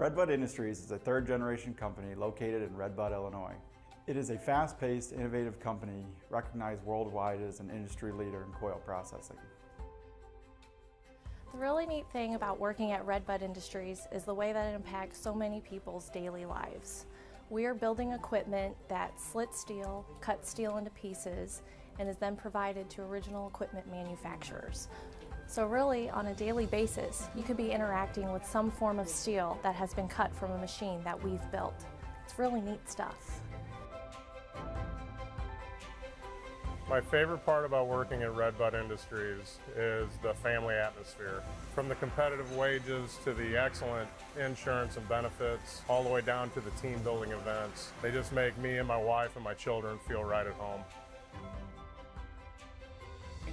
Redbud Industries is a third-generation company located in Redbud, Illinois. It is a fast-paced, innovative company recognized worldwide as an industry leader in coil processing. The really neat thing about working at Redbud Industries is the way that it impacts so many people's daily lives. We are building equipment that slits steel, cuts steel into pieces, and is then provided to original equipment manufacturers. So really, on a daily basis, you could be interacting with some form of steel that has been cut from a machine that we've built. It's really neat stuff. My favorite part about working at Redbud Industries is the family atmosphere. From the competitive wages to the excellent insurance and benefits, all the way down to the team building events. They just make me and my wife and my children feel right at home.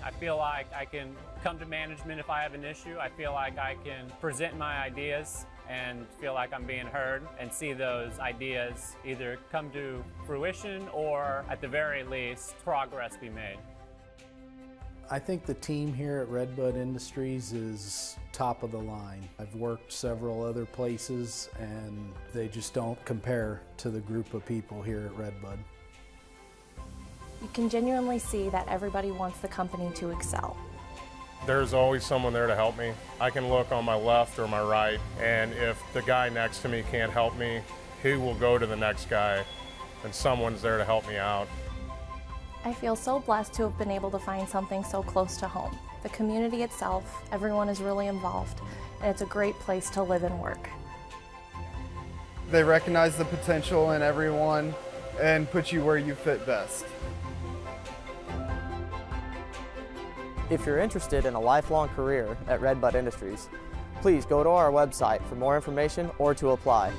I feel like I can come to management if I have an issue. I feel like I can present my ideas and feel like I'm being heard and see those ideas either come to fruition or at the very least progress be made. I think the team here at Redbud Industries is top of the line. I've worked several other places and they just don't compare to the group of people here at Redbud. You can genuinely see that everybody wants the company to excel. There's always someone there to help me. I can look on my left or my right, and if the guy next to me can't help me, he will go to the next guy, and someone's there to help me out. I feel so blessed to have been able to find something so close to home. The community itself, everyone is really involved, and it's a great place to live and work. They recognize the potential in everyone and put you where you fit best. If you're interested in a lifelong career at Redbud Industries, please go to our website for more information or to apply.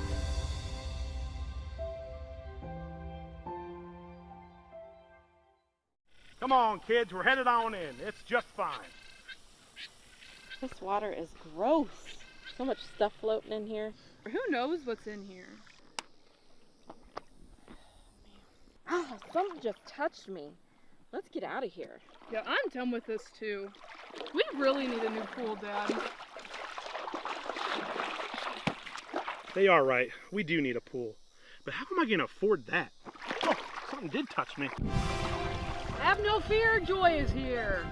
Come on, kids, we're headed on in. It's just fine. This water is gross. So much stuff floating in here. Who knows what's in here? Ah, something just touched me. Let's get out of here. Yeah, I'm done with this too. We really need a new pool, Dad. They are right. We do need a pool. But how am I going to afford that? Oh, something did touch me. Have no fear, Joy is here.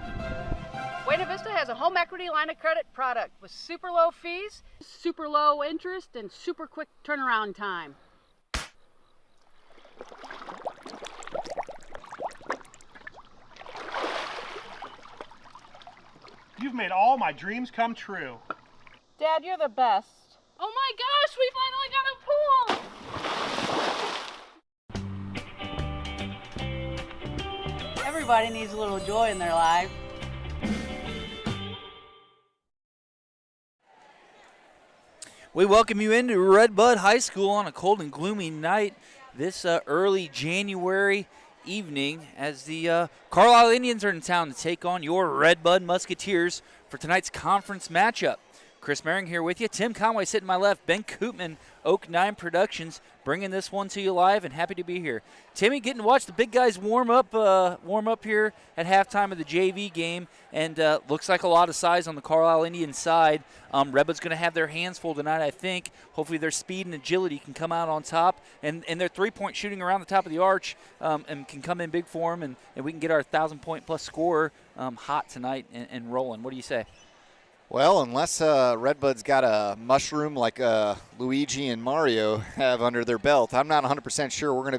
Buena Vista has a home equity line of credit product with super low fees, super low interest, and super quick turnaround time. You've made all my dreams come true. Dad, you're the best. Oh my gosh, we finally got a pool! Everybody needs a little joy in their life. We welcome you into Redbud High School on a cold and gloomy night this early January evening as the Carlyle Indians are in town to take on your Redbud Musketeers for tonight's conference matchup. Chris Merring here with you. Tim Conway sitting to my left. Ben Koopman, Oak 9 Productions, bringing this one to you live and happy to be here. Timmy, getting to watch the big guys warm up here at halftime of the JV game, and looks like a lot of size on the Carlyle Indians side. Redbud's going to have their hands full tonight, I think. Hopefully their speed and agility can come out on top, and their three-point shooting around the top of the arch and can come in big for them, and we can get our 1,000-point-plus scorer hot tonight and rolling. What do you say? Well, unless Redbud's got a mushroom like Luigi and Mario have under their belt, I'm not 100% sure we're going to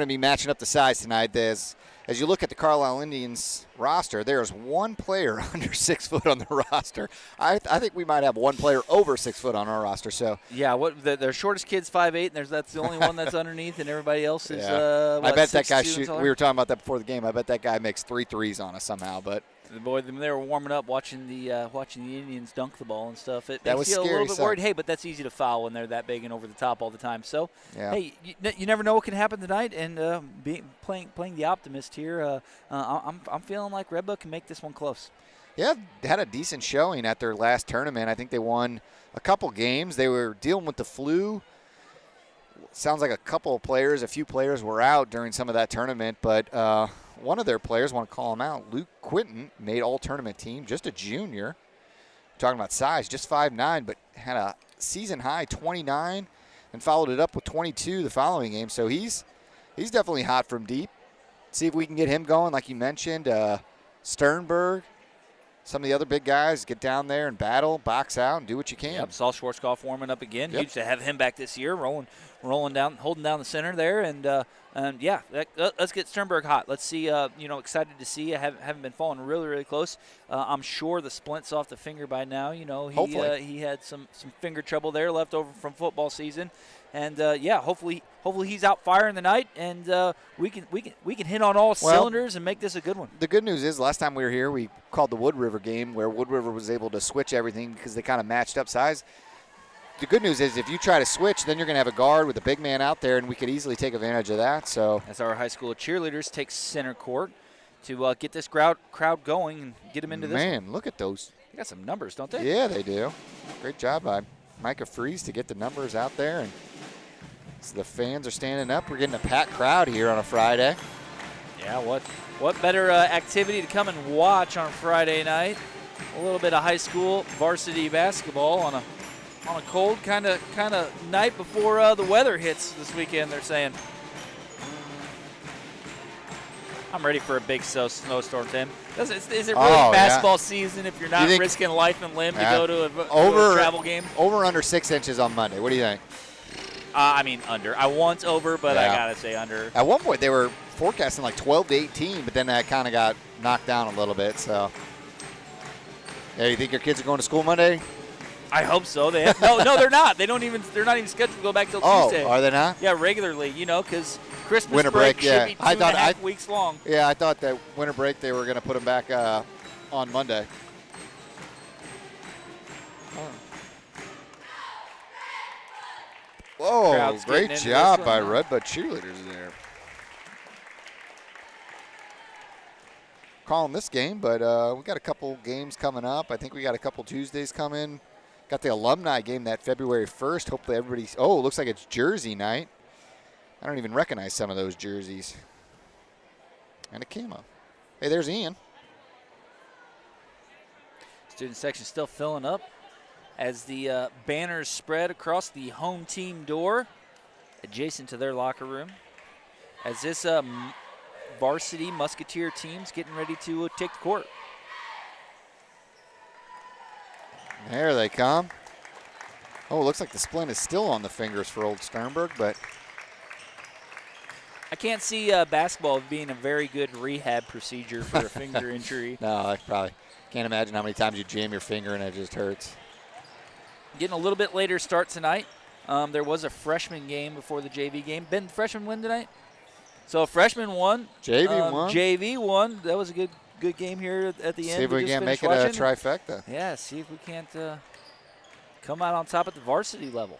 be matching up the size tonight. As you look at the Carlyle Indians roster, there's one player under 6 foot on the roster. I think we might have one player over 6 foot on our roster. So yeah, their shortest kid's 5'8", and that's the only one that's underneath, and everybody else is. Yeah. I bet that guy shoots. We were talking about that before the game. I bet that guy makes 3 threes on us somehow, but. Boy, they were warming up, watching the Indians dunk the ball and stuff. That was scary. A little bit son. worried. Hey, but that's easy to foul when they're that big and over the top all the time. So, yeah. Hey, you never know what can happen tonight. And playing the optimist here, I'm feeling like Redbud can make this one close. Yeah, they had a decent showing at their last tournament. I think they won a couple games. They were dealing with the flu. Sounds like a few players were out during some of that tournament, but. One of their players, want to call him out, Luke Quinton, made all-tournament team, just a junior. Talking about size, just 5'9", but had a season high 29 and followed it up with 22 the following game. So he's definitely hot from deep. See if we can get him going, like you mentioned. Sternberg, some of the other big guys, get down there and battle, box out, and do what you can. Yep, saw Schwarzkopf warming up again. Yep. Huge to have him back this year, rolling down, holding down the center there, and yeah, let's get Sternberg hot. Let's see. Excited to see. I haven't been falling really close. I'm sure the splint's off the finger by now. He had some finger trouble there left over from football season, and hopefully he's out firing the night, and we can hit on all cylinders and make this a good one. The good news is last time we were here, we called the Wood River game where Wood River was able to switch everything because they kind of matched up size. The good news is if you try to switch, then you're going to have a guard with a big man out there, and we could easily take advantage of that. So as our high school cheerleaders take center court to get this crowd going and get them into this. Man, look at those. They got some numbers, don't they? Yeah, they do. Great job by Micah Freeze to get the numbers out there. And so the fans are standing up. We're getting a packed crowd here on a Friday. Yeah, what better activity to come and watch on Friday night? A little bit of high school varsity basketball on a cold kind of night before the weather hits this weekend, they're saying. I'm ready for a big snowstorm, Tim. Is it really basketball season if you're not risking life and limb to go to a travel game? Over under 6 inches on Monday. What do you think? Under. I want over, but I got to say under. At one point, they were forecasting like 12 to 18, but then that kind of got knocked down a little bit. So, yeah, you think your kids are going to school Monday? I hope so. No, they're not. They're not even scheduled to go back till Tuesday. Oh, are they not? Yeah, regularly. Because Christmas winter break yeah. should be 2.5 weeks long. Yeah, I thought that winter break they were going to put them back on Monday. Whoa, great job by Redbud cheerleaders there. Calling this game, but we got a couple games coming up. I think we got a couple Tuesdays coming. Got the alumni game that February 1st. Hopefully everybody's – oh, it looks like it's jersey night. I don't even recognize some of those jerseys. And a camo. Hey, there's Ian. Student section still filling up as the banners spread across the home team door adjacent to their locker room. As this varsity Musketeer team's getting ready to take the court. There they come. Oh, it looks like the splint is still on the fingers for old Sternberg, but I can't see basketball being a very good rehab procedure for a finger injury. No, I probably can't imagine how many times you jam your finger and it just hurts. Getting a little bit later start tonight. There was a freshman game before the JV game. Ben, freshman win tonight? So freshman won. JV won. JV won. That was a good game here at the end. See if we can't make it a trifecta. Yeah, see if we can't come out on top at the varsity level.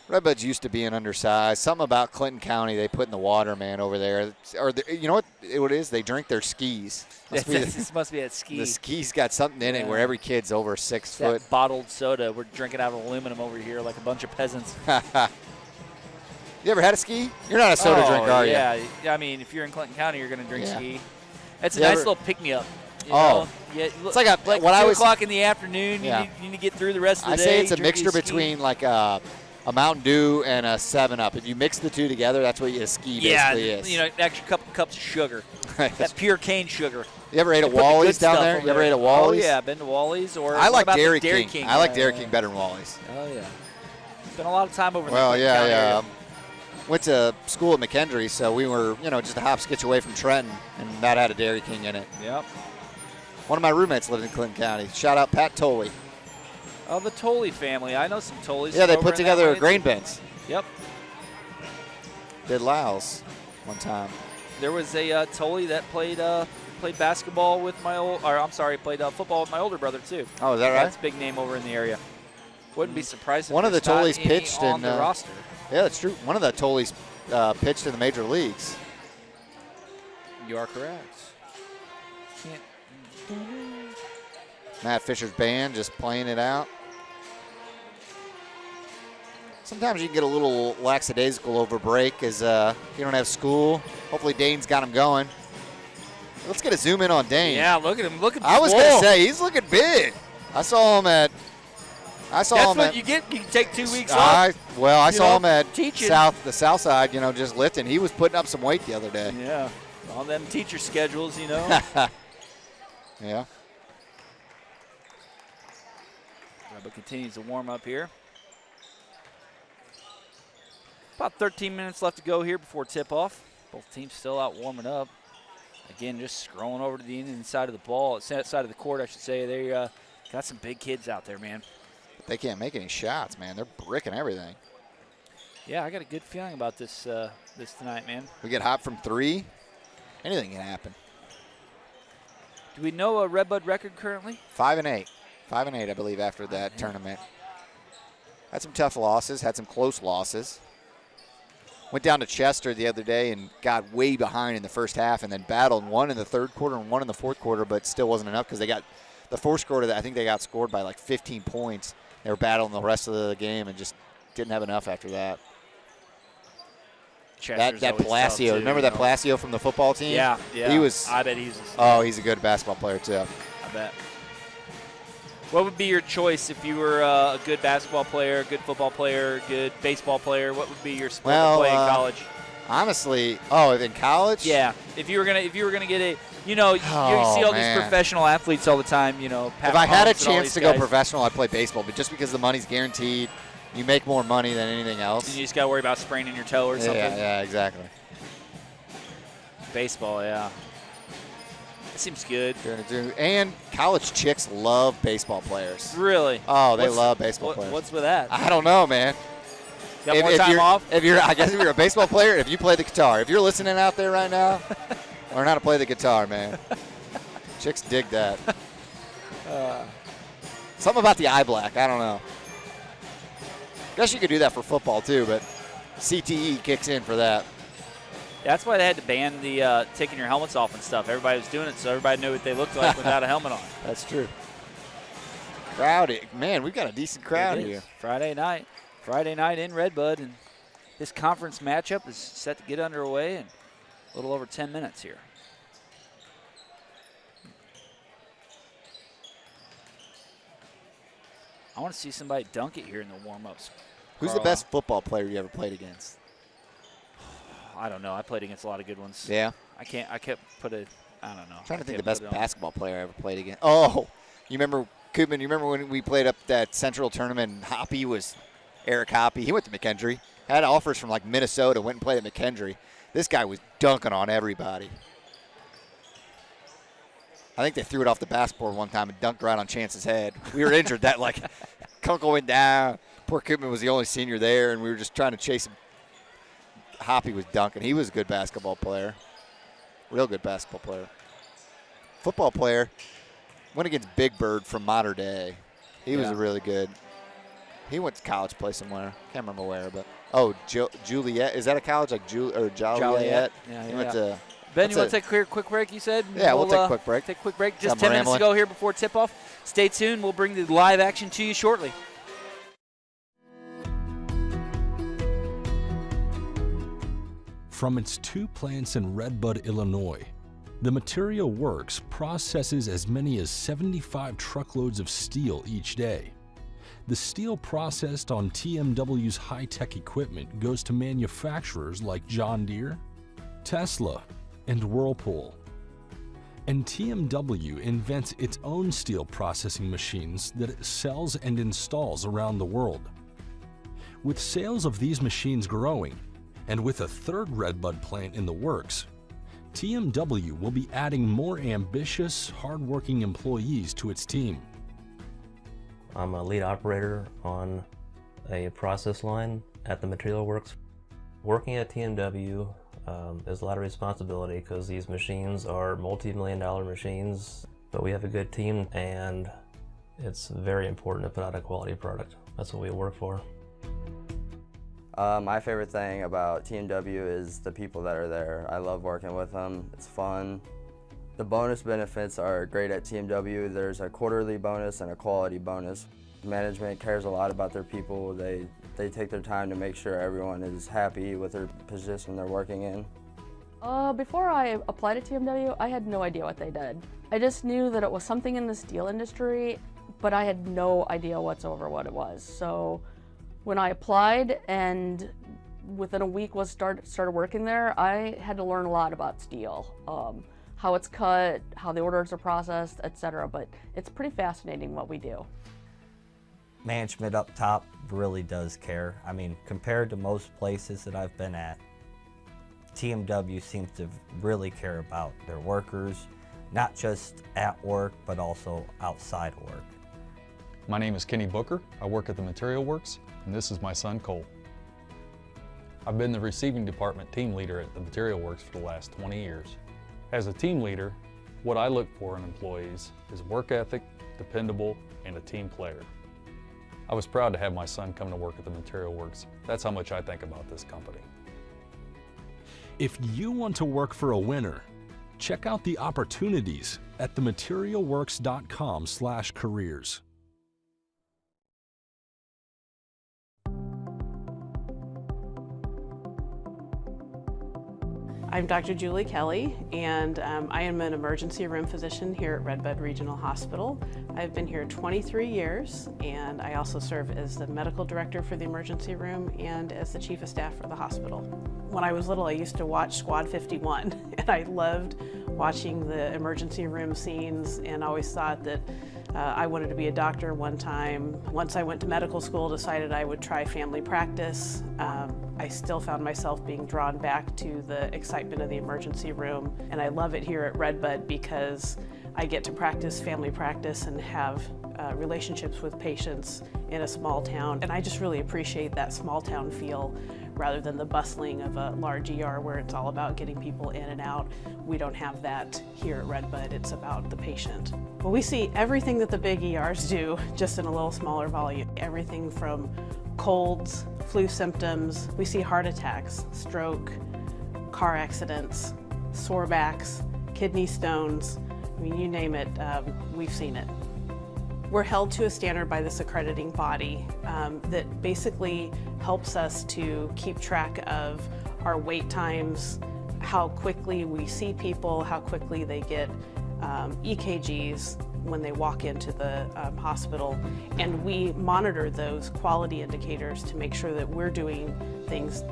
Redbuds used to be an undersized. Something about Clinton County they put in the water, man, over there. Or you know what it is? They drink their skis. This must be that ski. The ski's got something in it where every kid's over 6 foot. That bottled soda. We're drinking out of aluminum over here like a bunch of peasants. You ever had a ski? You're not a soda drinker, are you? Yeah, I mean, if you're in Clinton County, you're going to drink ski. It's a You nice ever- little pick-me-up. Oh. Yeah, It's like a- like what 2 I was- o'clock in the afternoon, Yeah. you need to get through the rest of the I day. say it's a drink mixture ski. between like a Mountain Dew and a 7-Up. If you mix the two together, that's what a ski basically is. you know, extra couple cups of sugar. That pure cane sugar. You ever ate at They put the Wally's good down stuff there? over You ever ate at Wally's? Oh, yeah, I've been to Wally's. Or I what like about the Dairy Dairy King. I like Dairy King better than Wally's. Oh, yeah. Spent a lot of time over in Well, the Clinton County area. Went to school at McKendree, so we were, just a hop skitch away from Trenton, and that had a Dairy King in it. Yep. One of my roommates lived in Clinton County. Shout out Pat Tolley. Oh, the Tolley family. I know some Tolleys. Yeah, they over put in that together way. grain bins. Yep. Did Laos one time. There was a Tolley that played basketball with my played football with my older brother too. Oh, is that right? That's a big name over in the area. Wouldn't be surprised if One of the there's not Tolleys any pitched on in the roster. Yeah, that's true. One of the Tolleys pitched in the major leagues. You are correct. Matt Fisher's band just playing it out. Sometimes you can get a little lackadaisical over break as you don't have school. Hopefully Dane's got him going. Let's get a zoom in on Dane. Yeah, look at him looking I was going to say, he's looking big. I saw him at That's what you get. You can take 2 weeks off. I saw him at teaching. the south side, just lifting. He was putting up some weight the other day. Yeah, on them teacher schedules, Yeah. Redbud continues to warm up here. About 13 minutes left to go here before tip-off. Both teams still out warming up. Again, just scrolling over to the Indian side of the ball, side of the court, I should say. They got some big kids out there, man. They can't make any shots, man. They're bricking everything. Yeah, I got a good feeling about this this tonight, man. We get hot from 3. Anything can happen. Do we know a Redbud record currently? 5-8. 5-8, I believe, after that tournament. Had some tough losses, had some close losses. Went down to Chester the other day and got way behind in the first half and then battled one in the third quarter and one in the fourth quarter, but still wasn't enough because they got the fourth quarter. I think they got scored by like 15 points. They were battling the rest of the game and just didn't have enough after that. Chester's that Palacio, too, remember that Palacio from the football team? Yeah. He was. I bet he's. He's a good basketball player too. I bet. What would be your choice if you were a good basketball player, good football player, good baseball player? What would be your sport to play in college? Honestly, in college? Yeah. If you were gonna get a, you see all these professional athletes all the time. Pat if I had a Mahomes and all chance these to guys. go professional, I'd play baseball. But just because the money's guaranteed, you make more money than anything else. And you just gotta worry about spraining your toe or something. Yeah, exactly. Baseball, yeah. That seems good. And college chicks love baseball players. Really? Oh, they love baseball players. What's with that? I don't know, man. Got more time off? I guess if you're a baseball player, if you play the guitar, if you're listening out there right now, learn how to play the guitar, man. Chicks dig that. Something about the eye black. I don't know. Guess you could do that for football too, but CTE kicks in for that. That's why they had to ban the taking your helmets off and stuff. Everybody was doing it, so everybody knew what they looked like without a helmet on. That's true. Crowded. Man, we've got a decent crowd here. Friday night in Redbud, and this conference matchup is set to get underway in a little over 10 minutes here. I want to see somebody dunk it here in the warm-ups. Who's the best football player you ever played against? I don't know. I played against a lot of good ones. Yeah. I can't put a. I don't know. I'm trying to think the best basketball player I ever played against. Oh, you remember Koopman? You remember when we played up that Central tournament? And Hoppy was Eric Hoppy. He went to McKendree. Had offers from like Minnesota. Went and played at McKendree. This guy was dunking on everybody. I think they threw it off the basketball one time and dunked right on Chance's head. We were injured. That like Kunkel went down. Poor Koopman was the only senior there, and we were just trying to chase him. Hoppy was dunking. He was a good basketball player. Real good basketball player. Football player. Went against Big Bird from Mater Dei. He was a really good. He went to college play somewhere. Can't remember where, but Juliet. Is that a college like Joliet? Yeah, he went to. Ben, you want to take a quick break? You said. Yeah, we'll take a quick break. Take a quick break. Just 10 minutes to go here before tip-off. Stay tuned. We'll bring the live action to you shortly. From its 2 plants in Redbud, Illinois, the Material Works processes as many as 75 truckloads of steel each day. The steel processed on TMW's high-tech equipment goes to manufacturers like John Deere, Tesla, and Whirlpool. And TMW invents its own steel processing machines that it sells and installs around the world. With sales of these machines growing, and with a 3rd Redbud plant in the works, TMW will be adding more ambitious, hardworking employees to its team. I'm a lead operator on a process line at the Material Works. Working at TMW is a lot of responsibility because these machines are multi-million-dollar machines, but we have a good team and it's very important to put out a quality product. That's what we work for. My favorite thing about TMW is the people that are there. I love working with them. It's fun. The bonus benefits are great at TMW. There's a quarterly bonus and a quality bonus. Management cares a lot about their people. They take their time to make sure everyone is happy with their position they're working in. Before I applied to TMW, I had no idea what they did. I just knew that it was something in the steel industry, but I had no idea whatsoever what it was. So when I applied and within a week started working there, I had to learn a lot about steel, how it's cut, how the orders are processed, etc. But it's pretty fascinating what we do. Management up top really does care. I mean, compared to most places that I've been at, TMW seems to really care about their workers, not just at work, but also outside of work. My name is Kenny Booker. I work at the Material Works, and this is my son, Cole. I've been the receiving department team leader at the Material Works for the last 20 years. As a team leader, what I look for in employees is work ethic, dependable, and a team player. I was proud to have my son come to work at the Material Works. That's how much I think about this company. If you want to work for a winner, check out the opportunities at thematerialworks.com/careers. I'm Dr. Julie Kelly, and I am an emergency room physician here at Redbud Regional Hospital. I've been here 23 years, and I also serve as the medical director for the emergency room and as the chief of staff for the hospital. When I was little, I used to watch Squad 51, and I loved watching the emergency room scenes and always thought that I wanted to be a doctor one time. Once I went to medical school, decided I would try family practice. I still found myself being drawn back to the excitement of the emergency room, and I love it here at Redbud because I get to practice family practice and have relationships with patients in a small town, and I just really appreciate that small town feel rather than the bustling of a large ER where it's all about getting people in and out. We don't have that here at Redbud. It's about the patient. Well, we see everything that the big ERs do, just in a little smaller volume. Everything from colds, flu symptoms, we see heart attacks, stroke, car accidents, sore backs, kidney stones. I mean, you name it, we've seen it. We're held to a standard by this accrediting body that basically helps us to keep track of our wait times, how quickly we see people, how quickly they get EKGs when they walk into the hospital, and we monitor those quality indicators to make sure that we're doing things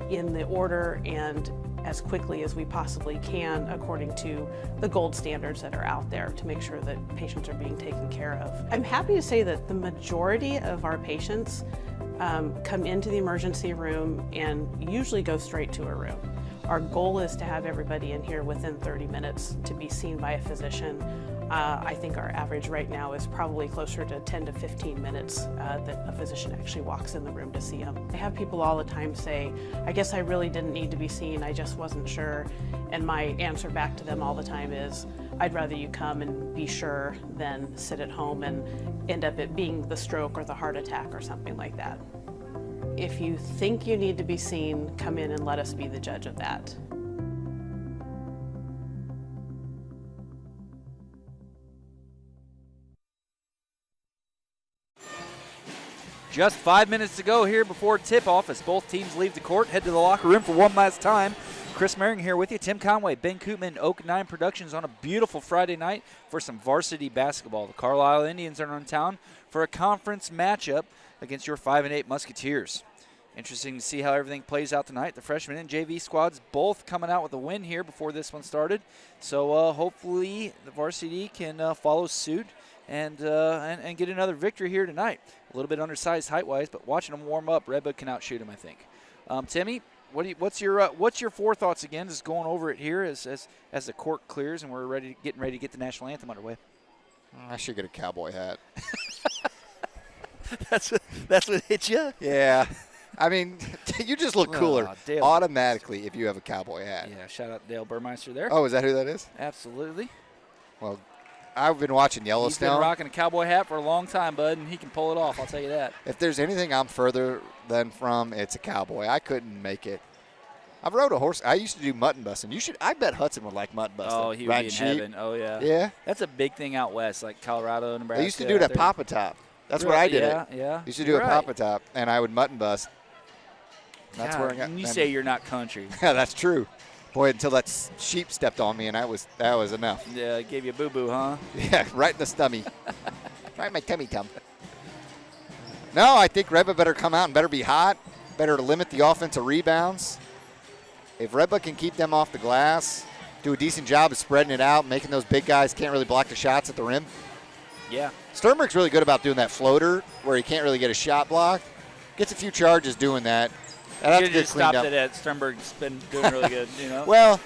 in the order and as quickly as we possibly can according to the gold standards that are out there to make sure that patients are being taken care of. I'm happy to say that the majority of our patients come into the emergency room and usually go straight to a room. Our goal is to have everybody in here within 30 minutes to be seen by a physician. I think our average right now is probably closer to 10 to 15 minutes that a physician actually walks in the room to see them. I have people all the time say, I guess I really didn't need to be seen, I just wasn't sure. And my answer back to them all the time is, I'd rather you come and be sure than sit at home and end up it being the stroke or the heart attack or something like that. If you think you need to be seen, come in and let us be the judge of that. Just 5 minutes to go here before tip-off as both teams leave the court, head to the locker room for one last time. Chris Merring here with you. Tim Conway, Ben Koopman, Oak 9 Productions on a beautiful Friday night for some varsity basketball. The Carlyle Indians are in town for a conference matchup against your 5-8 Musketeers. Interesting to see how everything plays out tonight. The freshman and JV squads both coming out with a win here before this one started. So hopefully the varsity can follow suit and get another victory here tonight. A little bit undersized height-wise, but watching them warm up, Redbud can outshoot them, I think. Timmy, what's your forethoughts again? Just going over it here as the court clears and we're getting ready to get the national anthem underway. I should get a cowboy hat. That's what hit you? Yeah. I mean, you just look cooler Dale. automatically if you have a cowboy hat. Yeah, shout out to Dale Burmeister there. Oh, is that who that is? Absolutely. Well, I've been watching Yellowstone. He's been rocking a cowboy hat for a long time, bud, and he can pull it off, I'll tell you that. If there's anything I'm further than from, it's a cowboy. I couldn't make it. I've rode a horse. I used to do mutton busting. I bet Hudson would like mutton busting. Oh, he would be in heaven. Oh, yeah. Yeah? That's a big thing out west, like Colorado, Nebraska. They used to do it at Papa Top. That's where I did it. Yeah. Used to do it at Papa Top, and I would mutton bust. That's where I got. And you say you're not country. Yeah, that's true. Boy, until that sheep stepped on me, and that was enough. Yeah, gave you a boo-boo, huh? Yeah, right in the stummy. Right in my tummy-tum. No, I think Redbud better come out and better be hot, better to limit the offensive rebounds. If Redbud can keep them off the glass, do a decent job of spreading it out, making those big guys can't really block the shots at the rim. Yeah. Sternberg's really good about doing that floater where he can't really get a shot block. Gets a few charges doing that. That You just stopped it at Sternberg's been doing really good, you know? Well,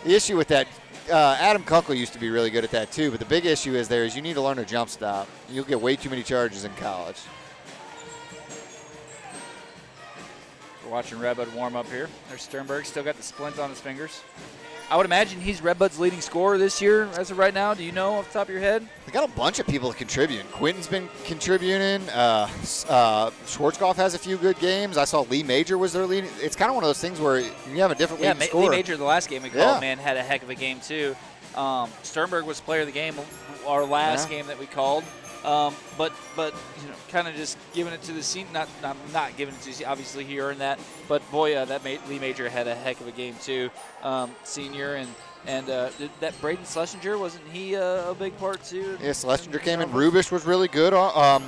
the issue with that, Adam Kunkel used to be really good at that too, but the big issue is you need to learn to jump stop. You'll get way too many charges in college. We're watching Redbud warm up here. There's Sternberg, still got the splint on his fingers. I would imagine he's Redbud's leading scorer this year as of right now. Do you know off the top of your head? They got a bunch of people contributing. Quinton's been contributing. Schwarzkopf has a few good games. I saw Lee Major was their leading. It's kind of one of those things where you have a different leading scorer. Lee Major, the last game we called, man, had a heck of a game too. Sternberg was player of the game, our last game that we called. But you know, kind of just giving it to the scene, not giving it to, obviously he earned that, but boy, Lee Major had a heck of a game too, senior, and that Braden Schlesinger, wasn't he a big part too? Yeah, Schlesinger came in. Rubish was really good,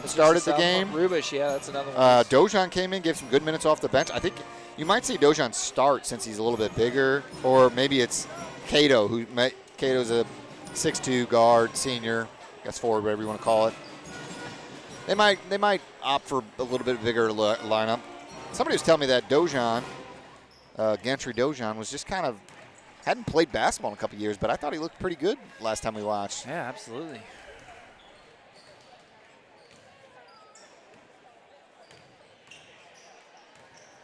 started the game. Rubish, yeah, that's another one. Dojan came in, gave some good minutes off the bench. I think you might see Dojan start since he's a little bit bigger, or maybe it's Cato, Cato's a 6'2" guard, senior, I guess forward, whatever you want to call it. They might opt for a little bit bigger lineup. Somebody was telling me that Dojan, Gantry Dojan, was just kind of hadn't played basketball in a couple years, but I thought he looked pretty good last time we watched. Yeah, absolutely.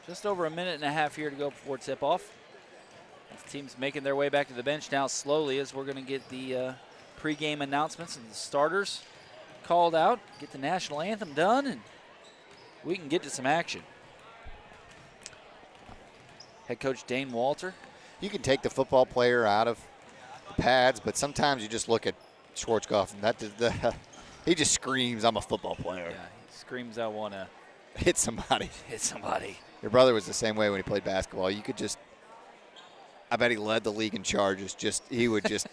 Just over a minute and a half here to go before tip-off. The team's making their way back to the bench now slowly as we're going to get the pregame announcements and the starters called out, get the national anthem done, and we can get to some action. Head coach Dane Walter. You can take the football player out of the pads, but sometimes you just look at Schwarzkopf, and he just screams, "I'm a football player." Yeah, he screams, "I want to hit somebody." Hit somebody. Your brother was the same way when he played basketball. You could just, I bet he led the league in charges. He would just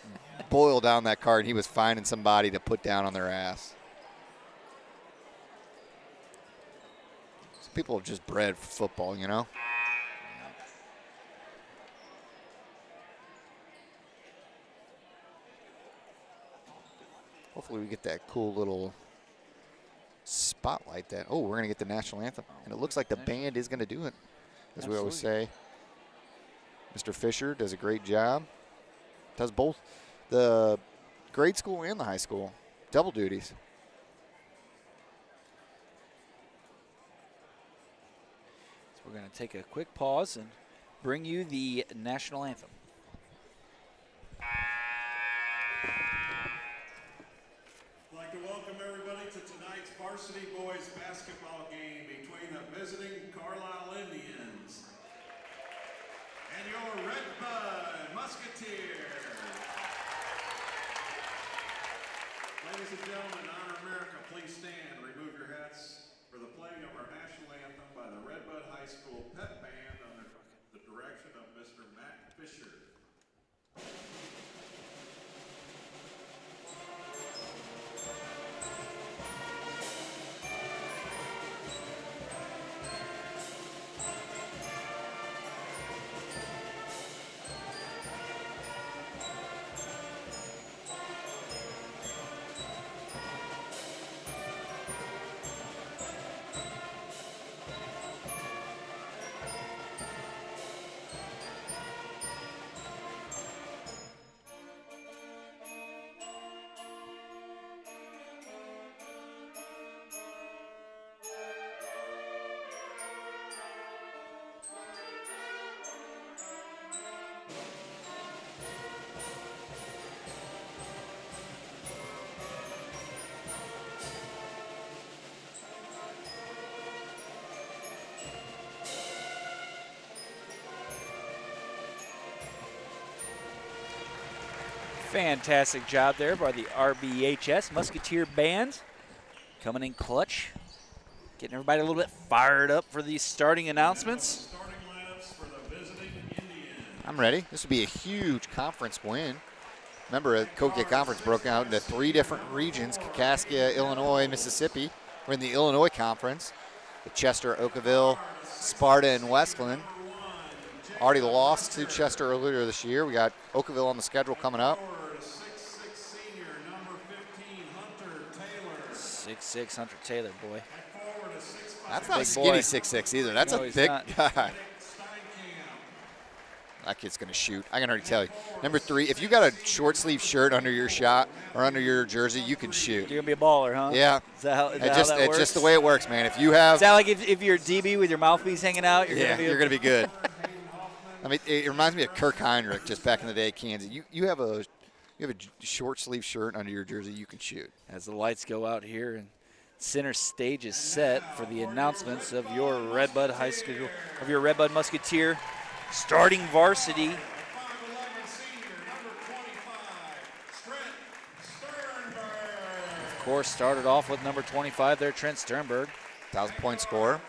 boil down that card, and he was finding somebody to put down on their ass. People are just bred for football, you know? Hopefully we get that cool little spotlight that, we're going to get the national anthem. And it looks like the band is going to do it, as we always say. Mr. Fisher does a great job. Does both the grade school and the high school. Double duties. We're going to take a quick pause and bring you the national anthem. I'd like to welcome everybody to tonight's varsity boys basketball game between the visiting Carlyle Indians and your Redbud Musketeers. Ladies and gentlemen, honor America, please stand. Remove your hats for the playing of our national anthem by the Redbud High School Pep Band under the direction of Mr. Matt Fisher. Fantastic job there by the RBHS Musketeer Band. Coming in clutch. Getting everybody a little bit fired up for these starting announcements. I'm ready. This would be a huge conference win. Remember, the Coca Conference broke out into 3 different regions, Kaskaskia, Illinois, Mississippi. We're in the Illinois Conference with Chester, Oakville, Sparta, and Westland. Already lost to Chester earlier this year. We got Oakville on the schedule coming up. 6'6", Hunter Taylor, boy. That's not a skinny 6'6" either. That's a thick guy. That kid's going to shoot. I can already tell you. Number 3, if you got a short sleeve shirt under your shot or under your jersey, you can shoot. You're going to be a baller, huh? Yeah. Is that how that it's works? just the way it works, man. If you have. Is that like if you're a DB with your mouthpiece hanging out, you're going to be good. I mean, it reminds me of Kirk Heinrich just back in the day at Kansas. You have a short sleeve shirt under your jersey, you can shoot. As the lights go out here and center stage is set for the announcements of your Redbud High School, of your Redbud Musketeer starting varsity. Of course, started off with number 25 there, Trent Sternberg. 1,000-point scorer.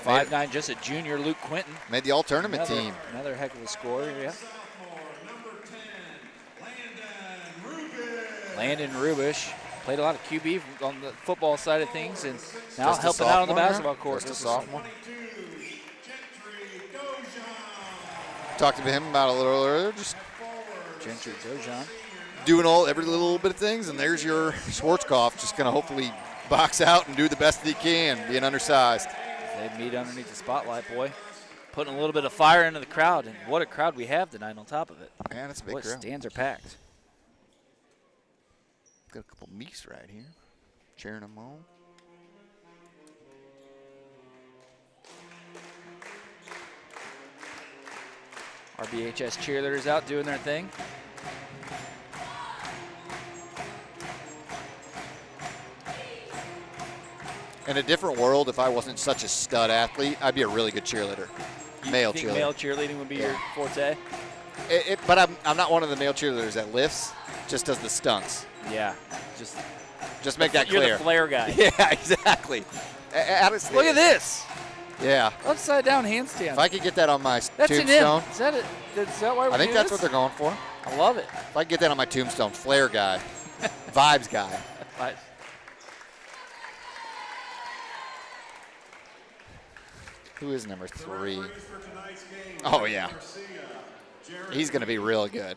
5'9", just a junior, Luke Quinton. Made the all-tournament team. Another heck of a scorer, yeah. Landon Rubish played a lot of QB on the football side of things, and now helping out on the basketball court. Just a sophomore. Talked to him about a little earlier. Just Gentry Dojan. Doing every little bit of things, and there's your Schwarzkopf, just going to hopefully box out and do the best that he can, being undersized. They meet underneath the spotlight, boy. Putting a little bit of fire into the crowd, and what a crowd we have tonight on top of it. Man, that's a big crowd. Stands are packed. Got a couple Meeks right here, cheering them on. RBHS cheerleaders out doing their thing. In a different world, if I wasn't such a stud athlete, I'd be a really good cheerleader. Male cheerleader. Male cheerleading would be your forte? But I'm not one of the male cheerleaders that lifts, just does the stunts. Yeah, just make that clear. You're the flare guy. Yeah, exactly. Honestly, look at this. Yeah. Upside down handstand. If I could get that on my that's tombstone. Is that it? Is that why we're I think doing that's this? what they're going for. I love it. If I could get that on my tombstone, flare guy, vibes guy. Vibes. Who is number 3? Oh, yeah. He's going to be really good.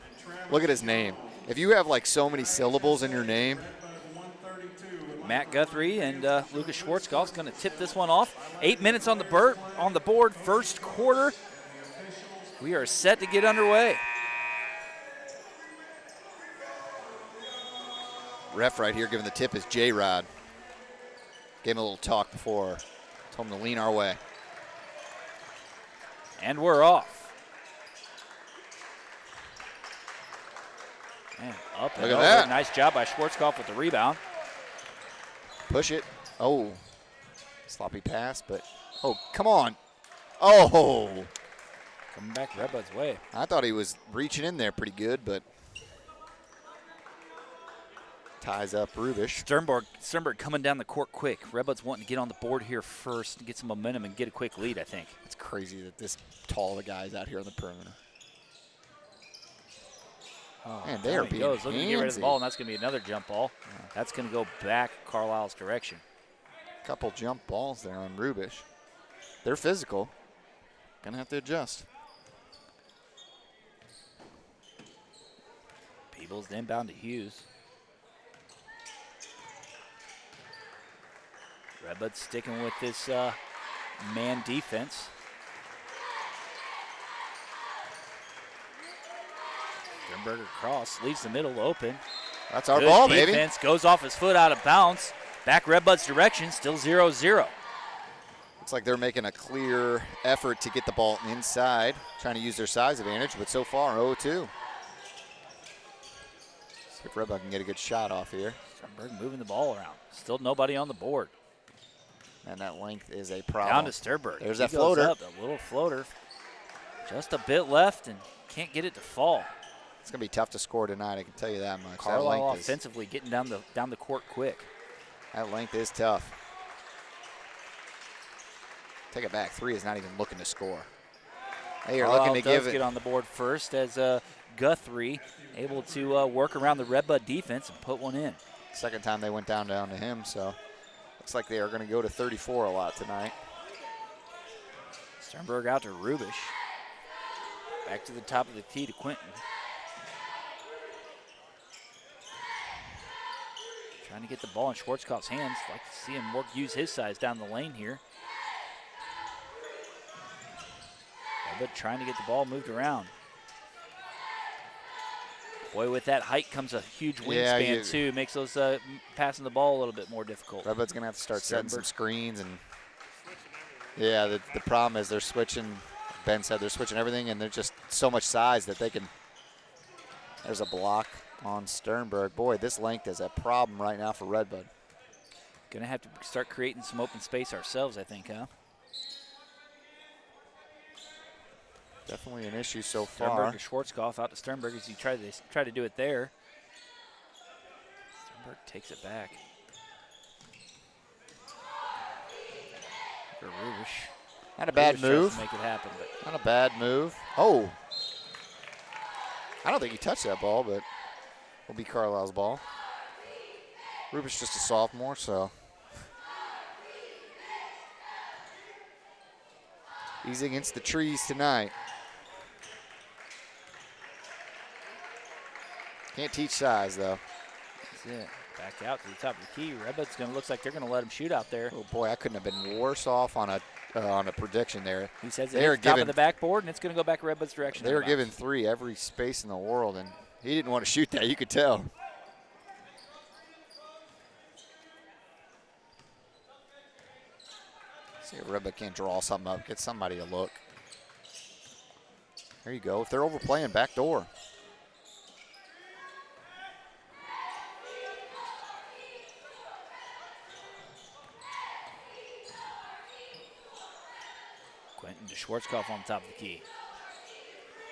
Look at his name. If you have like so many syllables in your name. Matt Guthrie and Lucas Schwarzkopf's going to tip this one off. 8 minutes on the board, first quarter. We are set to get underway. Ref right here giving the tip is J-Rod. Gave him a little talk before. Told him to lean our way. And we're off. Man, up and Look at over. that. Nice job by Schwarzkopf with the rebound. Push it. Oh, sloppy pass, but oh, come on. Oh. Coming back Redbud's way. I thought he was reaching in there pretty good, but ties up Rubish. Sternberg coming down the court quick. Redbud's wanting to get on the board here first and get some momentum and get a quick lead, I think. It's crazy that this tall of a guy is out here on the perimeter. Oh, man, they are being looking to get rid of the ball, handsy. and that's going to be another jump ball. Yeah. That's going to go back Carlisle's direction. Couple jump balls there on Rubish. They're physical. Gonna have to adjust. Peebles inbound to Hughes. Redbud sticking with this man defense. Sternberger cross, leaves the middle open. That's our ball, defense, baby. Goes off his foot out of bounds. Back Redbud's direction, still 0-0. Looks like they're making a clear effort to get the ball inside, trying to use their size advantage, but so far 0-2. See if Redbud can get a good shot off here. Sternberg moving the ball around. Still nobody on the board. And that length is a problem. Down to Sternberg. There's He that floater. goes up, a little floater. Just a bit left and can't get it to fall. It's going to be tough to score tonight, I can tell you that much. Carlisle offensively getting down the court quick. That length is tough. Take it back. 3 is not even looking to score. They are Carlyle looking to give it. get on the board first as Guthrie able to work around the Redbud defense and put one in. Second time they went down to him, so looks like they are going to go to 34 a lot tonight. Sternberg out to Rubish. Back to the top of the tee to Quentin. Trying to get the ball in Schwarzkopf's hands. Like to see him use his size down the lane here. But trying to get the ball moved around. Boy, with that height comes a huge wingspan too. Makes those passing the ball a little bit more difficult. Redbud's going to have to start setting some screens. And yeah, the problem is they're switching. Ben said they're switching everything, and they're just so much size that they can. There's a block on Sternberg. Boy, this length is a problem right now for Redbud. Going to have to start creating some open space ourselves, I think, huh? Definitely an issue so far. Sternberg to Schwarzkopf, out to Sternberg as he tried to do it there. Sternberg takes it back. Rubish. Not a bad move. To make it happen, but not a bad move. Oh. I don't think he touched that ball, but will be Carlisle's ball. Rubish just a sophomore, so. He's against the trees tonight. Can't teach size, though. That's it. Back out to the top of the key. Redbud's looks like they're going to let him shoot out there. Oh, boy, I couldn't have been worse off on a prediction there. He says it's top of the backboard, and it's going to go back Redbud's direction. They were giving 3 every space in the world, and he didn't want to shoot that. You could tell. See if Redbud can't draw something up, get somebody a look. There you go. If they're overplaying, back door. Quentin to Schwarzkopf on top of the key.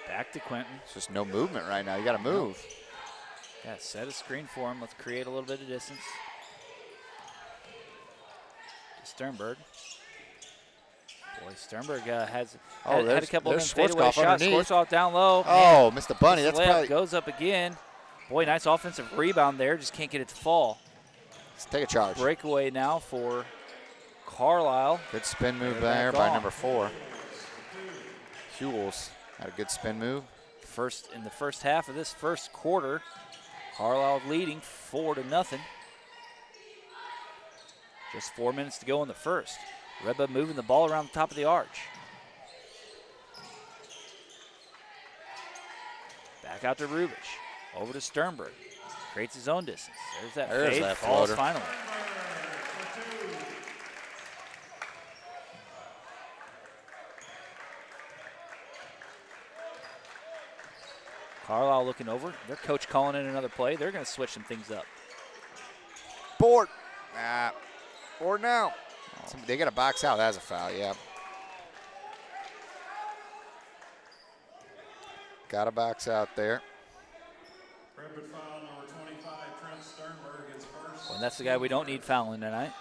Back to Quentin. It's just no movement right now. You got to move. Yeah, set a screen for him. Let's create a little bit of distance. To Sternberg. Boy, Sternberg had a couple of fadeaway shots. Schwarzkopf down low. Oh, Man, missed the bunny. That's probably goes up again. Boy, nice offensive rebound there. Just can't get it to fall. Let's take a charge. Breakaway now for Carlyle. Good spin move there by number 4. Hewells had a good spin move. In the first half of this first quarter, Carlyle leading 4-0. Just 4 minutes to go in the first. Redbud moving the ball around the top of the arch. Back out to Rubish. Over to Sternberg. Creates his own distance. There's that fade. Falls finally. Carlyle looking over. Their coach calling in another play. They're going to switch some things up. Board. Board now. Oh. They got to box out. That's a foul, yeah. Got to box out there. Rapid foul number 25, Trent Sternberg is first. Well, that's the guy we don't need fouling tonight.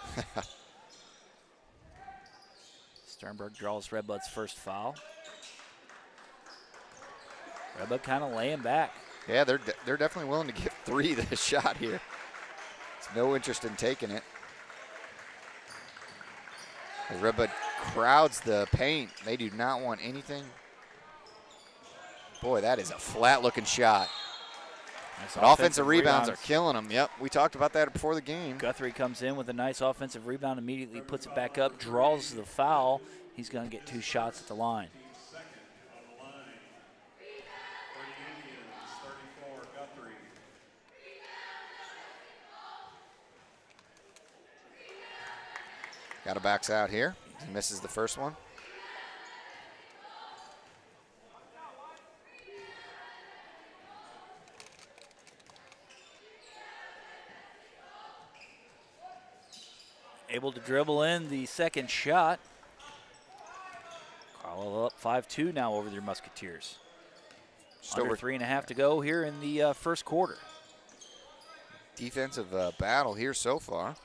Sternberg draws Redbud's first foul. Redbud kind of laying back. Yeah, they're definitely willing to give 3 the shot here. It's no interest in taking it. As Redbud crowds the paint. They do not want anything. Boy, that is a flat-looking shot. Nice offensive rebounds are killing them. Yep, we talked about that before the game. Guthrie comes in with a nice offensive rebound, immediately puts it back up, draws the foul. He's going to get 2 shots at the line. Got to backs out here. He misses the first one. Able to dribble in the second shot. Carlyle up 5-2 now over their Musketeers. Just under 3.5 to go here in the first quarter. Defensive battle here so far.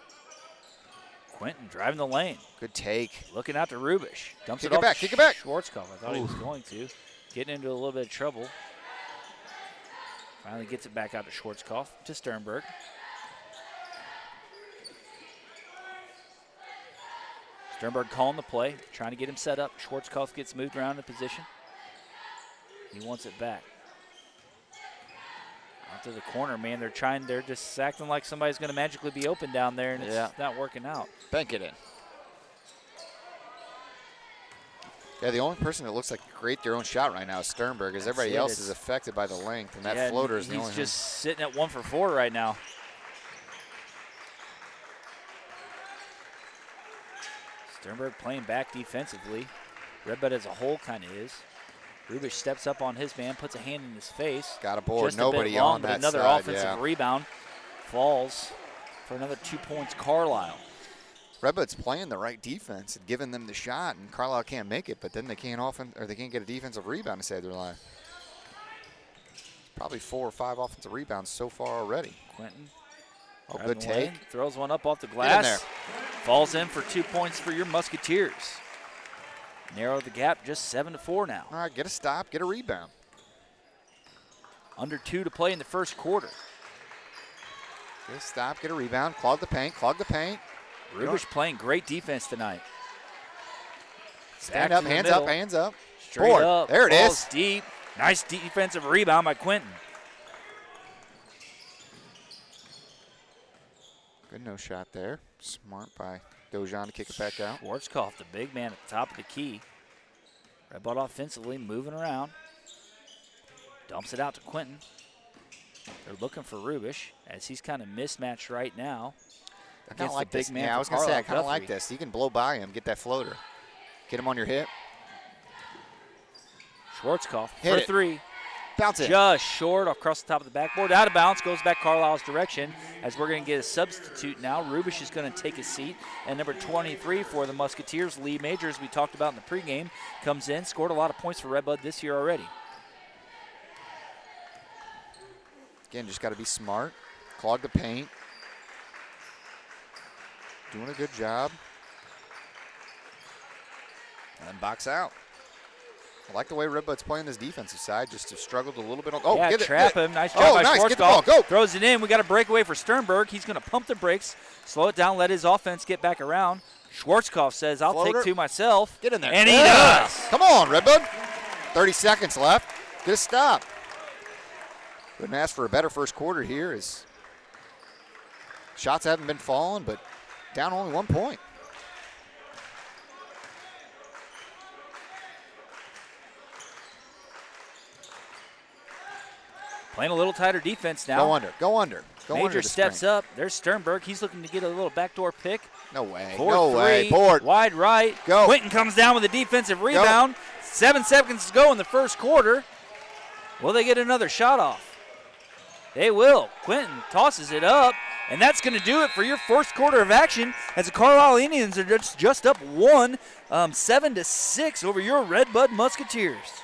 Quentin driving the lane. Good take. Looking out to Rubish. Dumps Kick it it off back, to kick it back. Schwarzkopf. I thought he was going to. Getting into a little bit of trouble. Finally gets it back out to Schwarzkopf, to Sternberg. Sternberg calling the play, trying to get him set up. Schwarzkopf gets moved around in position. He wants it back. Out to the corner, man. They're just acting like somebody's going to magically be open down there, and it's not working out. Bank it in. Yeah, the only person that looks like create their own shot right now is Sternberg, as everybody else is affected by the length, and that floater is the only He's just sitting at 1 for 4 right now. Sternberg playing back defensively. Redbud as a whole kind of is. Rubish steps up on his man, puts a hand in his face. Got a board. Just Nobody a bit long, on but that another side, offensive rebound. Falls for another 2 points, Carlyle. Redbud's playing the right defense and giving them the shot, and Carlyle can't make it, but then they can't get a defensive rebound to save their life. Probably 4 or 5 offensive rebounds so far already. Quentin. Oh, good take. Throws one up off the glass. Get in there. Falls in for 2 points for your Musketeers. Narrow the gap, just 7-4 now. All right, get a stop, get a rebound. Under 2 to play in the first quarter. Get a stop, get a rebound, clog the paint, clog the paint. Rubish playing great defense tonight. Stand up, hands up, hands up. Straight Board. up. There it Ball's is. Deep. Nice defensive rebound by Quentin. Good no shot there. Smart by Dojan to kick it back out. Schwarzkopf, the big man at the top of the key. Redbud offensively moving around. Dumps it out to Quentin. They're looking for Rubish as he's kind of mismatched right now. I kind of like this. Yeah, I was going to say, I kind of like this. You can blow by him, get that floater. Get him on your hip. Schwarzkopf Hit for 3. Bounce it. Just short across the top of the backboard. Out of bounds, goes back Carlisle's direction as we're going to get a substitute now. Rubish is going to take a seat. And number 23 for the Musketeers, Lee Major, as we talked about in the pregame, comes in. Scored a lot of points for Redbud this year already. Again, just got to be smart. Clog the paint. Doing a good job. And then box out. I like the way Redbud's playing this defensive side. Just have struggled a little bit. Yeah, get trap it. him. Nice job by nice. Schwarzkopf. Get the ball. Go. Throws it in. We got a breakaway for Sternberg. He's going to pump the brakes, slow it down, let his offense get back around. Schwarzkopf says, I'll Floater. take 2 myself. Get in there. And he does. Come on, Redbud. 30 seconds left. Get a stop. Couldn't ask for a better first quarter here as shots haven't been falling, but down only 1 point. Playing a little tighter defense now. Go under. Go under. Go under. Major steps up. There's Sternberg. He's looking to get a little backdoor pick. No way. 4-3. No way. Board. Wide right. Go. Quentin comes down with a defensive rebound. 7 seconds to go in the first quarter. Will they get another shot off? They will. Quentin tosses it up, and that's going to do it for your first quarter of action as the Carlyle Indians are just up 7-6 over your Redbud Musketeers.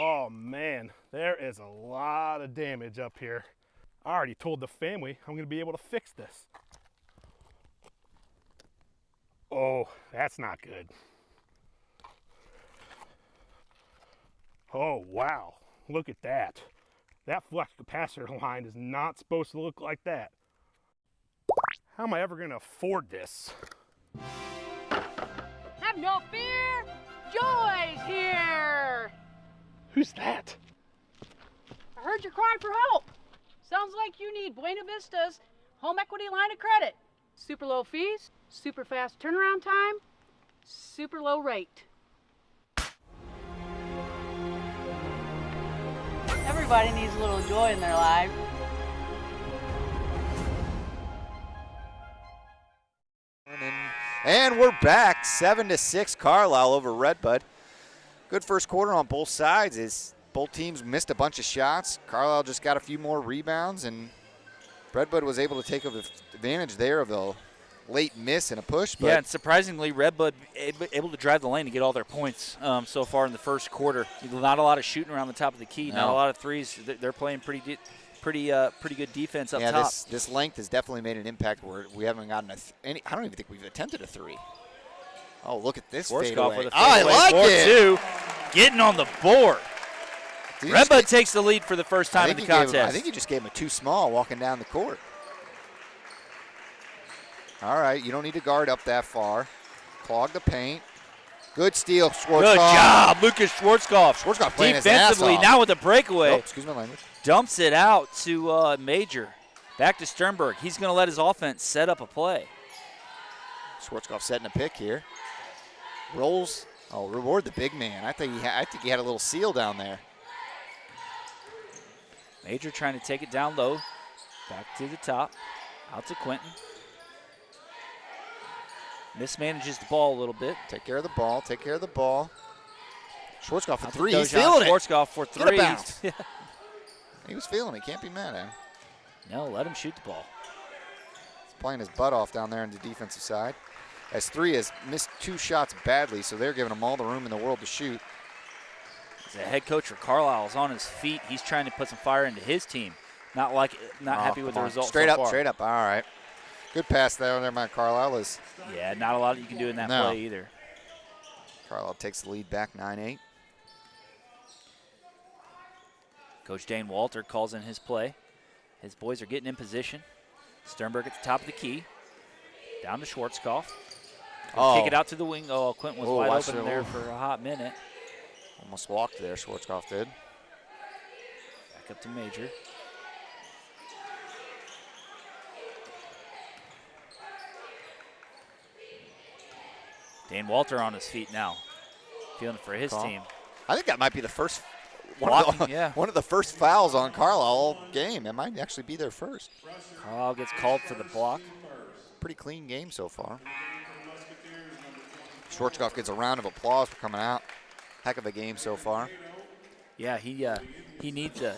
Oh man, there is a lot of damage up here. I already told the family I'm going to be able to fix this. Oh, that's not good. Oh wow, look at that. That flux capacitor line is not supposed to look like that. How am I ever going to afford this? Have no fear, Joy's here. Who's that? I heard your cry for help. Sounds like you need Buena Vista's home equity line of credit. Super low fees, super fast turnaround time, super low rate. Everybody needs a little joy in their life. And we're back, 7-6 Carlyle over Redbud. Good first quarter on both sides as both teams missed a bunch of shots. Carlyle just got a few more rebounds, and Redbud was able to take advantage there of the late miss and a push. But yeah, and surprisingly, Redbud able to drive the lane to get all their points so far in the first quarter. Not a lot of shooting around the top of the key, not a lot of threes. They're playing pretty pretty good defense up top. Yeah, this length has definitely made an impact where we haven't gotten any. I don't even think we've attempted a three. Oh, look at this fadeaway. I like it. Two, getting on the board. Redbud takes the lead for the first time in the contest. I think he just gave him a too small walking down the court. All right, you don't need to guard up that far. Clog the paint. Good steal, Schwarzkopf. Good job, Lucas Schwarzkopf. Schwarzkopf playing his ass defensively, off. now with a breakaway. Oh, excuse my language. Dumps it out to Major. Back to Sternberg. He's going to let his offense set up a play. Schwarzkopf setting a pick here. Rolls. Oh, reward the big man. I think he had a little seal down there. Major trying to take it down low. Back to the top. Out to Quentin. Mismanages the ball a little bit. Take care of the ball. Take care of the ball. Schwarzkopf for three. He's feeling it. Schwarzkopf for three. Get a bounce. He was feeling it. Can't be mad at him. No, let him shoot the ball. He's playing his butt off down there on the defensive side. As three has missed 2 shots badly, so they're giving him all the room in the world to shoot. The head coach for Carlyle is on his feet. He's trying to put some fire into his team. Not happy with the result Straight so up, far. straight up. All right. Good pass there by Carlyle. Yeah, not a lot you can do in that play either. Carlyle takes the lead back 9-8. Coach Dane Walter calls in his play. His boys are getting in position. Sternberg at the top of the key. Down to Schwarzkopf. Kick it out to the wing. Oh, Quentin was wide open there for a hot minute. Almost walked there, Schwarzkopf did. Back up to Major. Dane Walter on his feet now. Feeling it for his team. I think that might be the first one of the first fouls on Carlyle all game. It might actually be their first. Carlyle gets called for the block. Pretty clean game so far. Schwarzkopf gets a round of applause for coming out. Heck of a game so far. Yeah, he needs a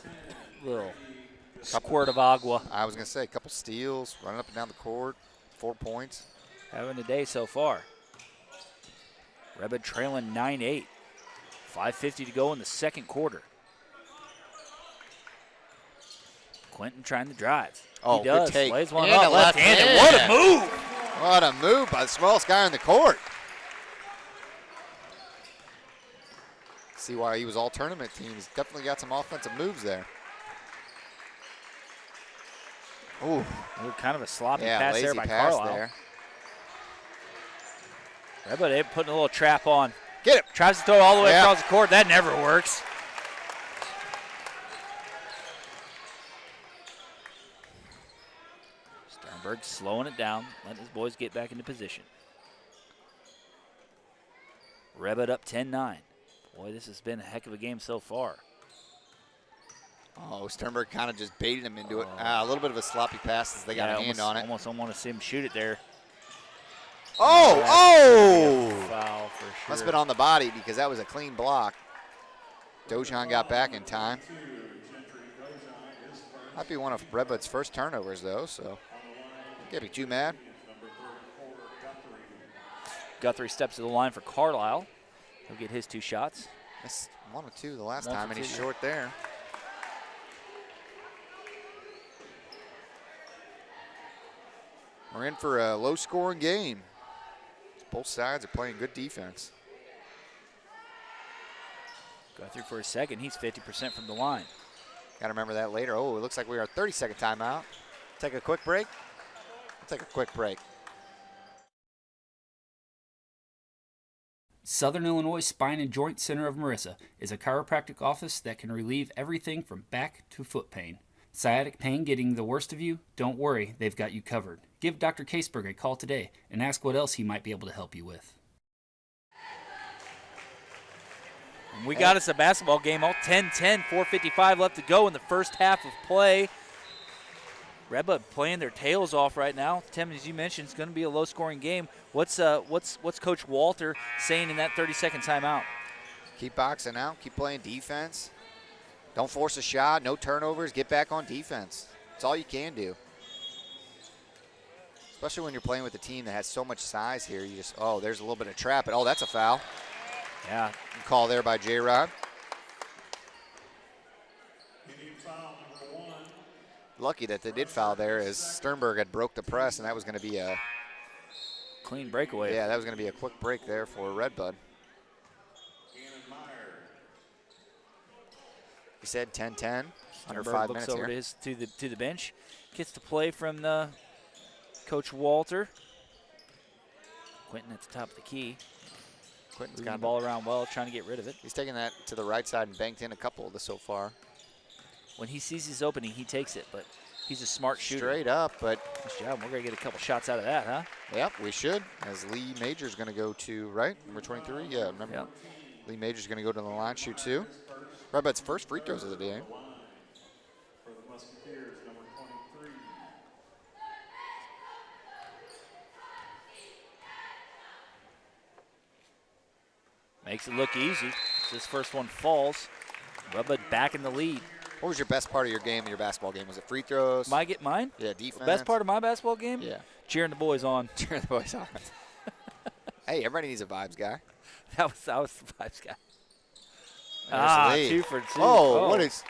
little squirt of agua. I was going to say, a couple steals, running up and down the court, 4 points. Having a day so far. Redbud trailing 9-8. 5:50 to go in the second quarter. Quentin trying to drive. Oh, he does. good take. Lays one and up, left-handed. What a move! What a move by the smallest guy on the court. See why he was all tournament team. He's definitely got some offensive moves there. Ooh, kind of a sloppy pass there by Carlyle. Redbud putting a little trap on. Get it. Tries to throw it all the way across the court. That never works. Sternberg slowing it down, letting his boys get back into position. Redbud up 10-9. Boy, this has been a heck of a game so far. Oh, Sternberg kind of just baited him into it. A little bit of a sloppy pass as they got a hand on it. Almost don't want to see him shoot it there. Oh! Foul for sure. Must have been on the body because that was a clean block. Dojan got back in time. Might be one of Redbud's first turnovers, though, so can't be too mad. Guthrie steps to the line for Carlyle. He'll get his 2 shots. Missed 1 or 2 the last time, and he's short there. We're in for a low-scoring game. Both sides are playing good defense. Guthrie for a second. He's 50% from the line. Got to remember that later. Oh, it looks like we are 30-second timeout. Take a quick break. We'll take a quick break. Southern Illinois Spine and Joint Center of Marissa is a chiropractic office that can relieve everything from back to foot pain. Sciatic pain getting the worst of you? Don't worry, they've got you covered. Give Dr. Caseberg a call today and ask what else he might be able to help you with. We got us a basketball game, all 10-10, 4:55 left to go in the first half of play. Redbud playing their tails off right now. Tim, as you mentioned, it's going to be a low-scoring game. What's Coach Walter saying in that 30-second timeout? Keep boxing out. Keep playing defense. Don't force a shot. No turnovers. Get back on defense. That's all you can do. Especially when you're playing with a team that has so much size here. You just, there's a little bit of trap. Oh, that's a foul. Yeah. Call there by J-Rod. lucky that they did foul there, as Sternberg had broke the press, and that was going to be a clean breakaway. Yeah, that was going to be a quick break there for Redbud. He said 10-10, under 5 looks minutes over here. to the bench. Gets the play from the Coach Walter. Quentin at the top of the key. Quentin's got got the ball around well, trying to get rid of it. He's taking that to the right side and banked in a couple of this so far. When he sees his opening, he takes it, but he's a smart shooter. Straight up, but nice job. We're going to get a couple shots out of that, huh? Yep, we should, as Lee Major's going to go to, right, number 23? Yeah, remember? Yep. Lee Major's going to go to the line, shoot 2. Redbud's first free throws of the day. For the Musketeers, number 23. Makes it look easy. This first one falls. Redbud back in the lead. What was your best part of your game, your basketball game? Was it free throws? Mine? Yeah, defense. Best part of my basketball game? Yeah. Cheering the boys on. Cheering the boys on. Hey, everybody needs a vibes guy. That was the vibes guy. There's 2 for 2. Oh, what is?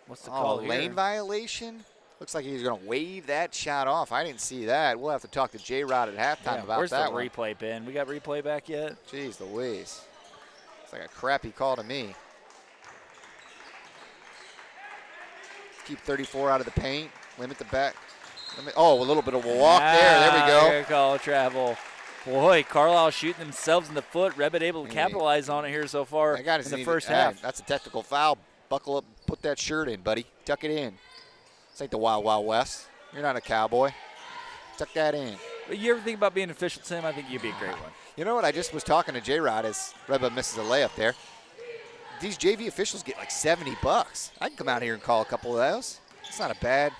What's the call here? Lane violation? Looks like he's going to wave that shot off. I didn't see that. We'll have to talk to J-Rod at halftime about where's that the replay, Ben? We got replay back yet? Jeez Louise. It's like a crappy call to me. Keep 34 out of the paint. Limit the back. A little bit of a walk there. There we go. Good call, travel. Boy, Carlyle shooting themselves in the foot. Redbud able to capitalize on it here so far in the first half. That's a technical foul. Buckle up. Put that shirt in, buddy. Tuck it in. This ain't the Wild Wild West. You're not a cowboy. Tuck that in. You ever think about being an official, Tim? I think you'd be a great one. You know what? I just was talking to J-Rod as Redbud misses a layup there. These JV officials get like $70. I can come out here and call a couple of those. It's not a bad.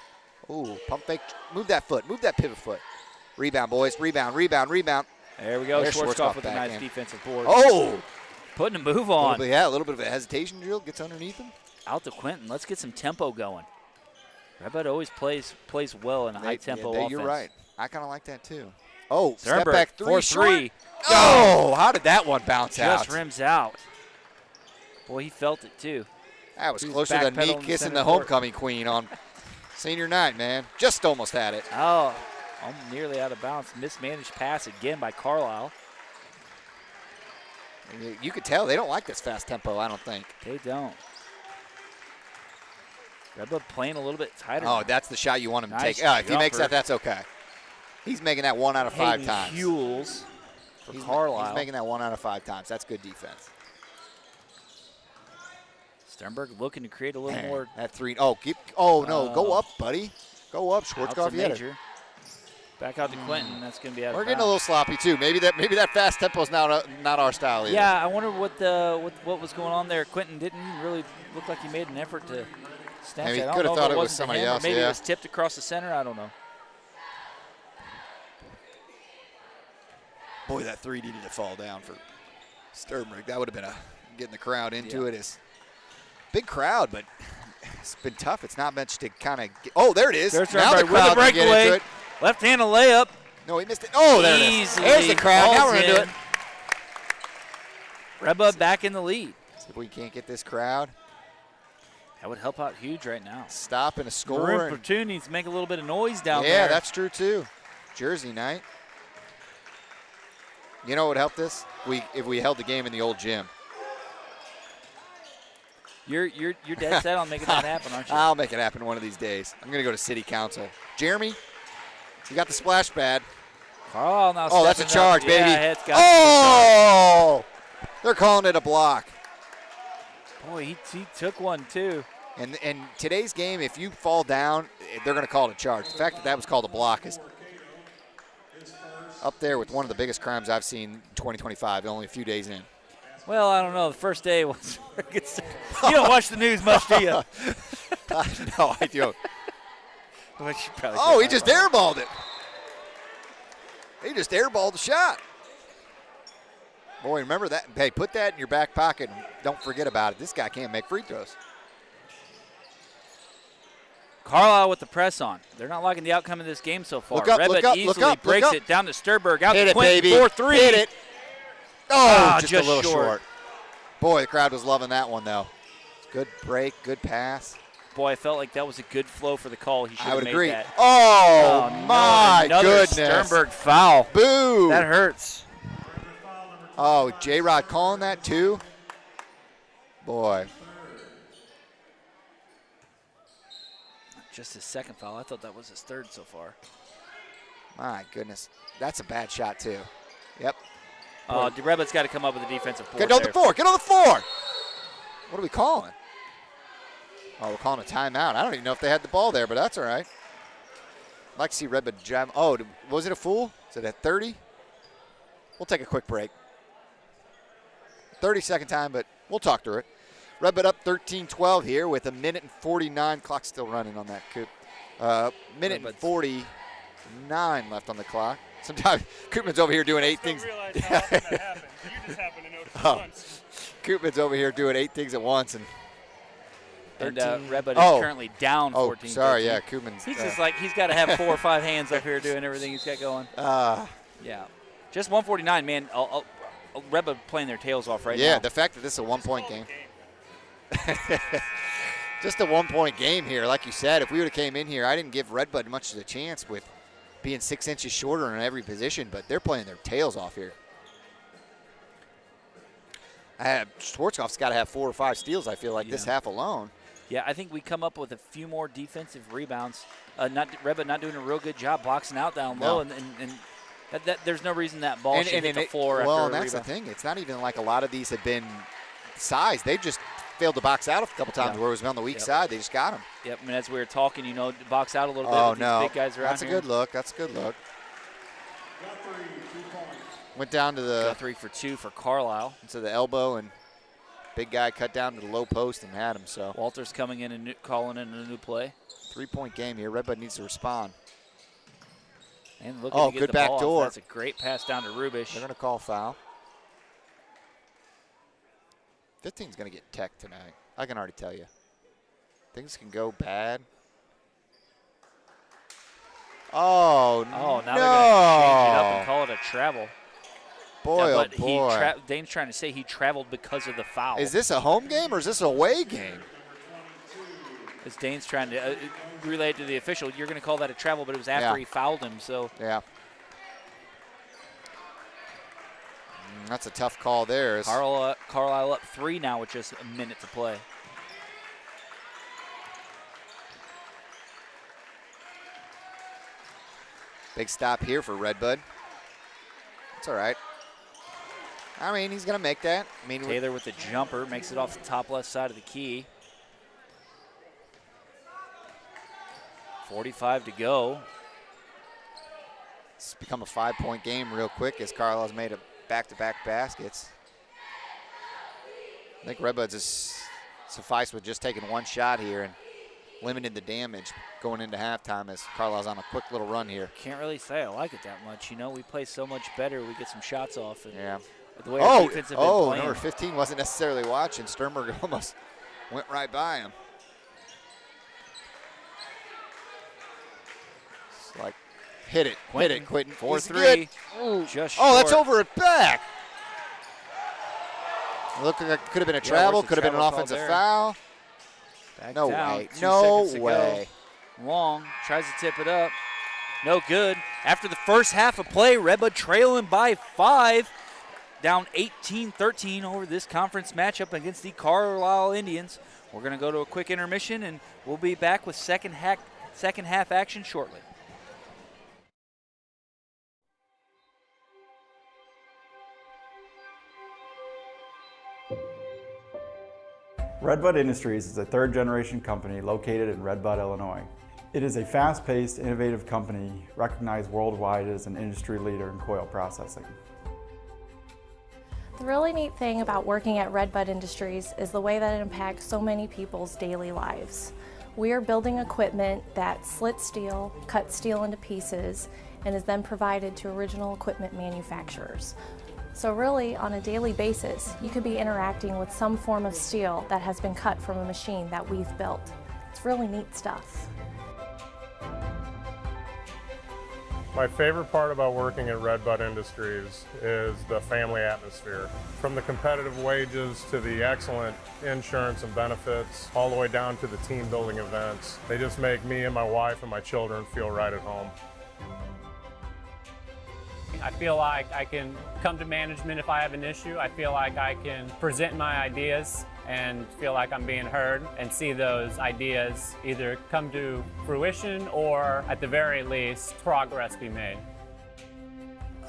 Ooh, pump fake. Move that foot. Move that pivot foot. Rebound, boys. Rebound, rebound, rebound. There we go. There's Schwarzkopf with a back nice in. defensive board. Oh! Putting a move on. A little bit of a hesitation drill. Gets underneath him. Out to Quentin. Let's get some tempo going. Redbud always plays well in a high-tempo offense. You're right. I kind of like that, too. Oh, Sternberg, step back 3 4-3. Oh, how did that one bounce out? Just rims out. Boy, he felt it, too. That was closer than me kissing the homecoming queen on senior night, man. Just almost had it. Oh, I'm nearly out of bounds. Mismanaged pass again by Carlyle. You could tell they don't like this fast tempo, I don't think. They don't. Redbud playing a little bit tighter. Oh, now. That's the shot you want him to Nice take. If he makes jumper. that, that's okay. He's making that 1 out of 5 Hayden times. Hewells for Carlyle. He's making that 1 out of 5 times. That's good defense. Sternberg looking to create a little more. That 3. Oh, no. Go up, buddy. Go up. Schwarzkopf, you had it. Back out to Quentin. That's going to be out of We're getting a bounds. little sloppy, too. Maybe that fast tempo is not our style either. Yeah, I wonder what was going on there. Quentin didn't really look like he made an effort to snatch Maybe that. he could have thought it was wasn't somebody him, or else. Maybe yeah. it was tipped across the center. I don't know. Boy, that 3 needed to fall down for Sternberg. That would have been getting the crowd into it. Is big crowd, but it's been tough. It's not much to kind of get. Oh, there it is. There's now the Sternberg with crowd a can get into breakaway. it. Left-handed layup. No, he missed it. Oh, there it is. Easily There's the crowd. Now falls we're going to do in. it. Redbud back in the lead. See if we can't get this crowd. That would help out huge right now. Stop and a score. Maroon Platoon needs to make a little bit of noise down there. Yeah, that's true, too. Jersey night. You know what would help this? If we held the game in the old gym. You're dead set on making that happen, aren't you? I'll make it happen one of these days. I'm going to go to city council. Jeremy, you got the splash pad. Carlyle now. Oh, that's a charge, up. baby. Yeah, it's got oh! They're calling it a block. Boy, he took one, too. And today's game, if you fall down, they're going to call it a charge. The fact that was called a block is up there with one of the biggest crimes I've seen in 2025, only a few days in. Well, I don't know. The first day was you don't watch the news much, do you? No, I don't. Oh, he just airballed it. He just airballed the shot. Boy, remember that. Hey, put that in your back pocket and don't forget about it. This guy can't make free throws. Carlyle with the press on. They're not liking the outcome of this game so far. Look up, Redbud look up, easily look up, breaks look up. it down to Sternberg. Out Hit to it, Quentin, baby. 4-3. Hit it. Oh, just a little short. Boy, the crowd was loving that one, though. Good break, good pass. Boy, I felt like that was a good flow for the call. He should have made agree. that. Oh, my another goodness. Sternberg foul. Boo. That hurts. Oh, J-Rod calling that too? Boy. Just his second foul. I thought that was his third so far. My goodness. That's a bad shot too. Yep. Redbud's got to come up with a defensive board. Get on the floor. Get on the floor. What are we calling? Oh, we're calling a timeout. I don't even know if they had the ball there, but that's all right. I'd like to see Redbud drive. Oh, was it a full? Is it at 30? We'll take a quick break. 30-second time, but we'll talk through it. Redbud up 13-12 here with a minute and 49. Clock's still running on that, Coop. Minute and 49 left on the clock. Sometimes Koopman's over here doing 8 things. Realize how often that happens. You just happen to notice once. Koopman's over here doing 8 things at once. And Redbud is currently down 14. Oh, sorry, yeah, Koopman's. He's just like, he's got to have 4 or 5 hands up here doing everything he's got going. Yeah. Just 149, man. Redbud playing their tails off right now. Yeah, the fact that this is a 1-point game. Just a 1-point game here. Like you said, if we would have came in here, I didn't give Redbud much of a chance with being 6 inches shorter in every position, but they're playing their tails off here. Schwarzkopf's got to have 4 or 5 steals, I feel like, this half alone. Yeah, I think we come up with a few more defensive rebounds. Redbud not doing a real good job boxing out down low, and there's no reason that ball should hit the floor after a rebound. Well, and that's the thing. It's not even like a lot of these have been size. They've just failed to box out a couple times where it was on the weak side. They just got him. Yep, I mean, as we were talking, box out a little bit with these big guys around That's a good look. That's a good look. Went down to the Guthrie for 2 for Carlyle. To the elbow, and big guy cut down to the low post and had him. So Walters coming in and calling in a new play. 3-point game here. Redbud needs to respond. And looking to get good the back ball door. That's a great pass down to Rubish. They're going to call foul. 15's going to get tech tonight. I can already tell you. Things can go bad. Oh, now no. they're going to change it up and call it a travel. Boy, but oh boy. Dane's trying to say he traveled because of the foul. Is this a home game or is this an away game? As Dane's trying to relay it to the official, you're going to call that a travel, but it was after he fouled him. So yeah. That's a tough call there. Carlyle up 3 now with just a minute to play. Big stop here for Redbud. It's all right. I mean, he's going to make that. I mean, Taylor with the jumper makes it off the top left side of the key. 45 to go. It's become a 5-point game real quick as Carlisle's made a back-to-back baskets. I think Redbud's is suffice with just taking 1 shot here and limiting the damage going into halftime as Carlisle's on a quick little run here. Can't really say I like it that much. We play so much better. We get some shots off. And yeah. The way our defense have been playing. Number 15 wasn't necessarily watching. Sternberg almost went right by him. It's like, hit it, Quentin. 4-3. Just short. That's over at back. Look, that could have been a travel, could have been an offensive foul. No way. No way. Long tries to tip it up. No good. After the first half of play, Redbud trailing by 5. Down 18-13 over this conference matchup against the Carlyle Indians. We're going to go to a quick intermission, and we'll be back with second half action shortly. Redbud Industries is a third-generation company located in Redbud, Illinois. It is a fast-paced, innovative company recognized worldwide as an industry leader in coil processing. The really neat thing about working at Redbud Industries is the way that it impacts so many people's daily lives. We are building equipment that slits steel, cuts steel into pieces, and is then provided to original equipment manufacturers. So really, on a daily basis, you could be interacting with some form of steel that has been cut from a machine that we've built. It's really neat stuff. My favorite part about working at Redbud Industries is the family atmosphere. From the competitive wages to the excellent insurance and benefits, all the way down to the team building events. They just make me and my wife and my children feel right at home. I feel like I can come to management if I have an issue. I feel like I can present my ideas and feel like I'm being heard and see those ideas either come to fruition or at the very least progress be made.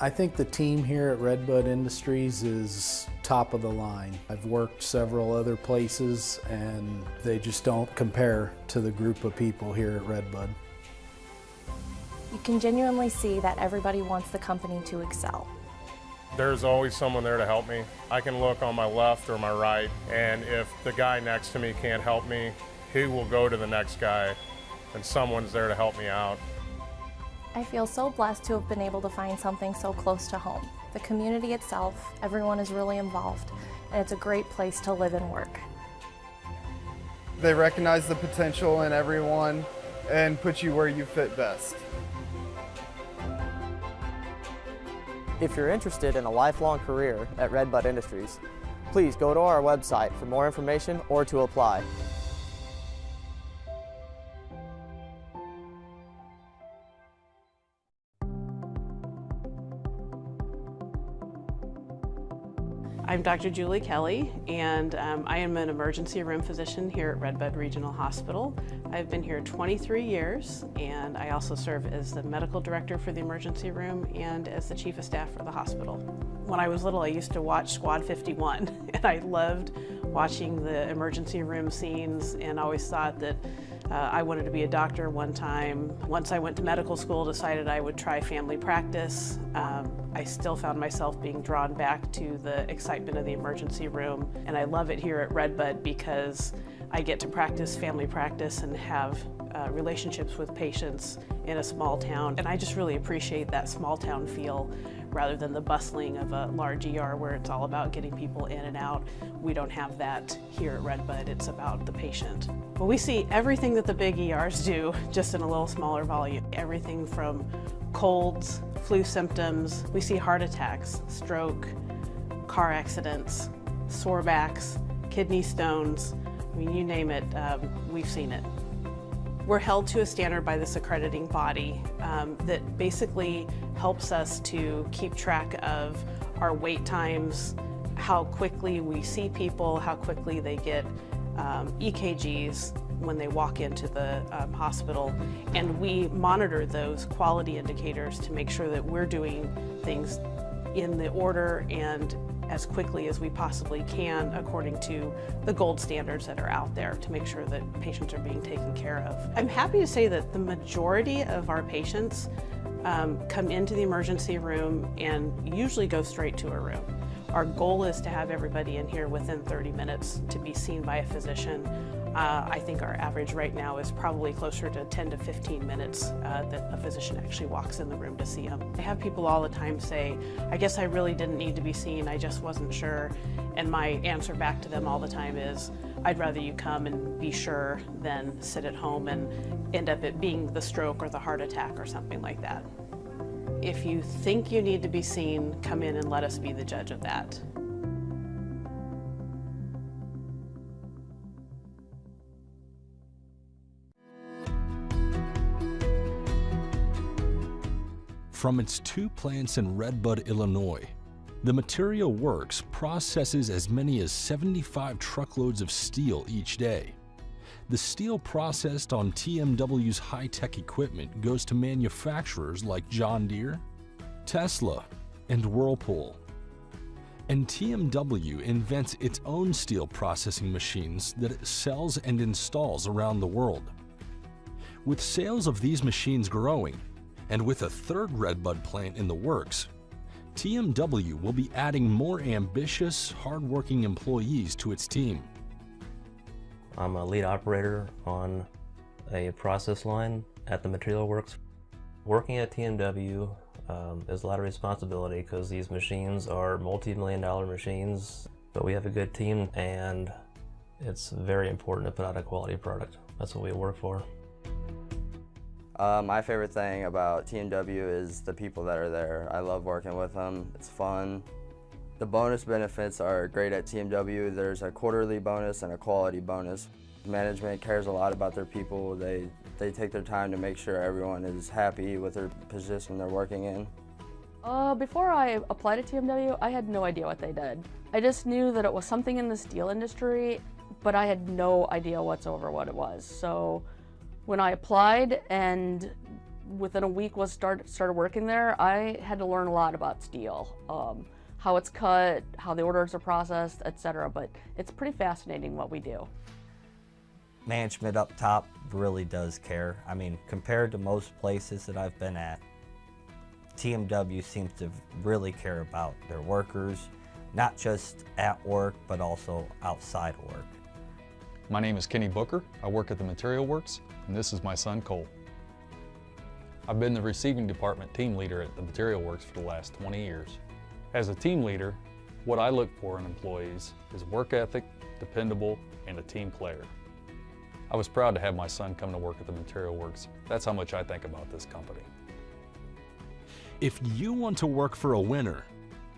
I think the team here at Redbud Industries is top of the line. I've worked several other places and they just don't compare to the group of people here at Redbud. You can genuinely see that everybody wants the company to excel. There's always someone there to help me. I can look on my left or my right, and if the guy next to me can't help me, he will go to the next guy, and someone's there to help me out. I feel so blessed to have been able to find something so close to home. The community itself, everyone is really involved, and it's a great place to live and work. They recognize the potential in everyone and put you where you fit best. If you're interested in a lifelong career at Redbud Industries, please go to our website for more information or to apply. I'm Dr. Julie Kelly, and I am an emergency room physician here at Redbud Regional Hospital. I've been here 23 years, and I also serve as the medical director for the emergency room and as the chief of staff for the hospital. When I was little, I used to watch Squad 51, and I loved watching the emergency room scenes and always thought that I wanted to be a doctor one time. Once I went to medical school, decided I would try family practice. I still found myself being drawn back to the excitement of the emergency room, and I love it here at Redbud because I get to practice family practice and have relationships with patients in a small town, and I just really appreciate that small town feel rather than the bustling of a large ER where it's all about getting people in and out. We don't have that here at Redbud. It's about the patient. Well, we see everything that the big ERs do, just in a little smaller volume. Everything from colds, flu symptoms. We see heart attacks, stroke, car accidents, sore backs, kidney stones. I mean, you name it, we've seen it. We're held to a standard by this accrediting body that basically helps us to keep track of our wait times, how quickly we see people, how quickly they get EKGs when they walk into the hospital, and we monitor those quality indicators to make sure that we're doing things in the order and as quickly as we possibly can according to the gold standards that are out there to make sure that patients are being taken care of. I'm happy to say that the majority of our patients come into the emergency room and usually go straight to a room. Our goal is to have everybody in here within 30 minutes to be seen by a physician. I think our average right now is probably closer to 10 to 15 minutes that a physician actually walks in the room to see them. I have people all the time say, I guess I really didn't need to be seen, I just wasn't sure. And my answer back to them all the time is, I'd rather you come and be sure than sit at home and end up it being the stroke or the heart attack or something like that. If you think you need to be seen, come in and let us be the judge of that. From its 2 plants in Redbud, Illinois, the Material Works processes as many as 75 truckloads of steel each day. The steel processed on TMW's high-tech equipment goes to manufacturers like John Deere, Tesla, and Whirlpool. And TMW invents its own steel processing machines that it sells and installs around the world. With sales of these machines growing, and with a 3rd Redbud plant in the works, TMW will be adding more ambitious, hard-working employees to its team. I'm a lead operator on a process line at the Material Works. Working at TMW is a lot of responsibility because these machines are multi-million-dollar machines, but we have a good team and it's very important to put out a quality product. That's what we work for. My favorite thing about TMW is the people that are there. I love working with them. It's fun. The bonus benefits are great at TMW. There's a quarterly bonus and a quality bonus. Management cares a lot about their people. They take their time to make sure everyone is happy with their position they're working in. Before I applied to TMW, I had no idea what they did. I just knew that it was something in the steel industry, but I had no idea whatsoever what it was. So when I applied and within a week started working there, I had to learn a lot about steel. How it's cut, how the orders are processed, etc. But it's pretty fascinating what we do. Management up top really does care. I mean, compared to most places that I've been at, TMW seems to really care about their workers, not just at work, but also outside of work. My name is Kenny Booker. I work at the Material Works, and this is my son, Cole. I've been the receiving department team leader at the Material Works for the last 20 years. As a team leader, what I look for in employees is work ethic, dependable, and a team player. I was proud to have my son come to work at the Material Works. That's how much I think about this company. If you want to work for a winner,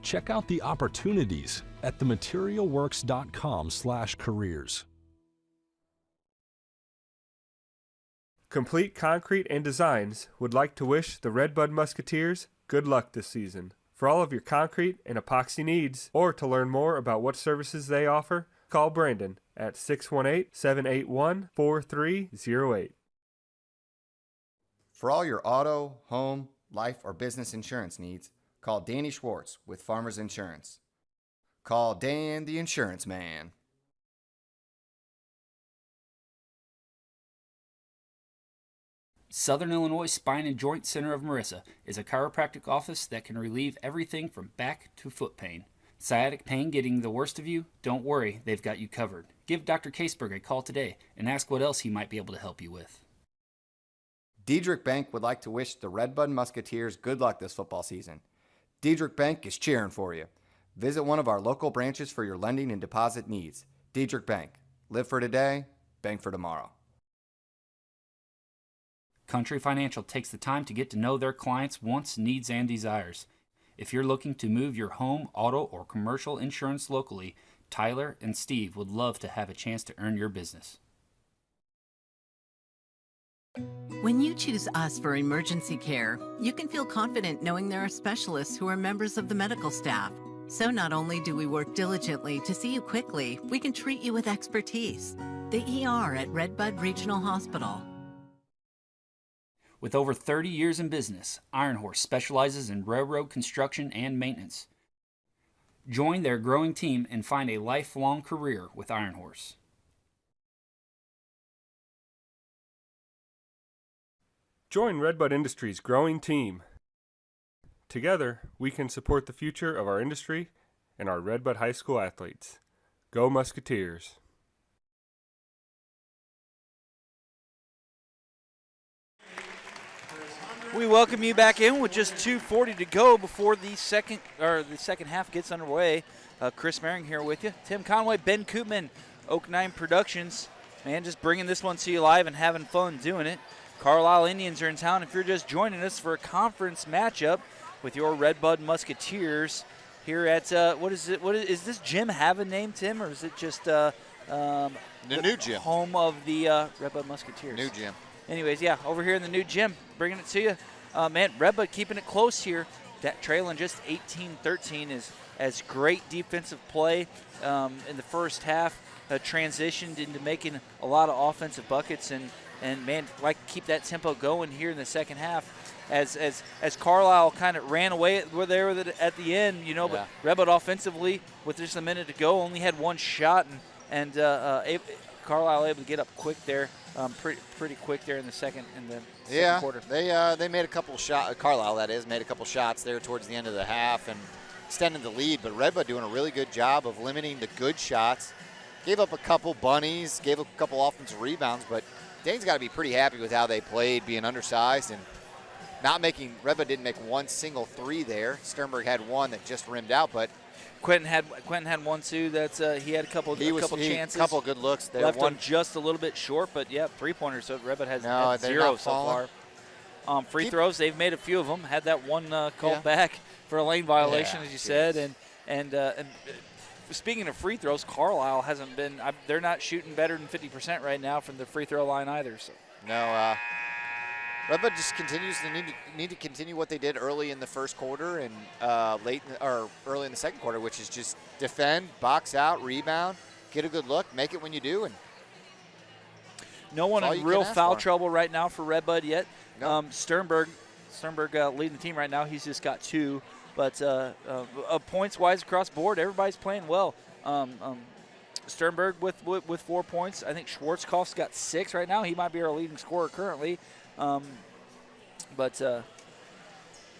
check out the opportunities at thematerialworks.com/careers. Complete Concrete and Designs would like to wish the Redbud Musketeers good luck this season. For all of your concrete and epoxy needs, or to learn more about what services they offer, call Brandon at 618-781-4308. For all your auto, home, life, or business insurance needs, call Danny Schwartz with Farmers Insurance. Call Dan the Insurance Man. Southern Illinois Spine and Joint Center of Marissa is a chiropractic office that can relieve everything from back to foot pain. Sciatic pain getting the worst of you? Don't worry, they've got you covered. Give Dr. Caseberg a call today and ask what else he might be able to help you with. Diedrich Bank would like to wish the Redbud Musketeers good luck this football season. Diedrich Bank is cheering for you. Visit one of our local branches for your lending and deposit needs. Diedrich Bank. Live for today, bank for tomorrow. Country Financial takes the time to get to know their clients' wants, needs, and desires. If you're looking to move your home, auto, or commercial insurance locally, Tyler and Steve would love to have a chance to earn your business. When you choose us for emergency care, you can feel confident knowing there are specialists who are members of the medical staff. So not only do we work diligently to see you quickly, we can treat you with expertise. The ER at Redbud Regional Hospital. With over 30 years in business, Iron Horse specializes in railroad construction and maintenance. Join their growing team and find a lifelong career with Iron Horse. Join Redbud Industries' growing team. Together, we can support the future of our industry and our Redbud High School athletes. Go Musketeers! We welcome you back in with just 2:40 to go before the second half gets underway. Chris Merring here with you. Tim Conway, Ben Koopman, Oak 9 Productions. Man, just bringing this one to you live and having fun doing it. Carlyle Indians are in town. If you're just joining us for a conference matchup with your Redbud Musketeers here at what is is this gym have a name, Tim, or is it just the new gym, home of the Redbud Musketeers? New gym. Anyways, yeah, over here in the new gym, bringing it to you. Man, Redbud keeping it close here. That trailing just 18-13 is as great defensive play in the first half. Transitioned into making a lot of offensive buckets, and man, like keep that tempo going here in the second half. As Carlyle kind of ran away there at the end, you know, but Redbud offensively with just a minute to go only had one shot, and Carlyle able to get up quick there. Pretty quick there in the second quarter. They made a couple shots. Carlisle, that is, made a couple shots there towards the end of the half and extended the lead. But Redbud doing a really good job of limiting the good shots. Gave up a couple bunnies, gave up a couple offensive rebounds. But Dane's got to be pretty happy with how they played, being undersized and not making. Redbud didn't make one single three there. Sternberg had one that just rimmed out, but. Quentin had one too. That's he had a couple chances, a couple good looks there. Left one just a little bit short, but yeah, 3-pointers. So Redbud has had 0 so far. Free throws, they've made a few of them. Had that one called back for a lane violation, as you said. And speaking of free throws, Carlyle hasn't been they're not shooting better than 50% right now from the free throw line either. So. No, Redbud just continues to need to continue what they did early in the first quarter and early in the second quarter, which is just defend, box out, rebound, get a good look, make it when you do. And no one in real foul trouble right now for Redbud yet. No. Sternberg leading the team right now. He's just got 2. But points-wise across the board, everybody's playing well. Sternberg with 4 points. I think Schwarzkopf's got 6 right now. He might be our leading scorer currently.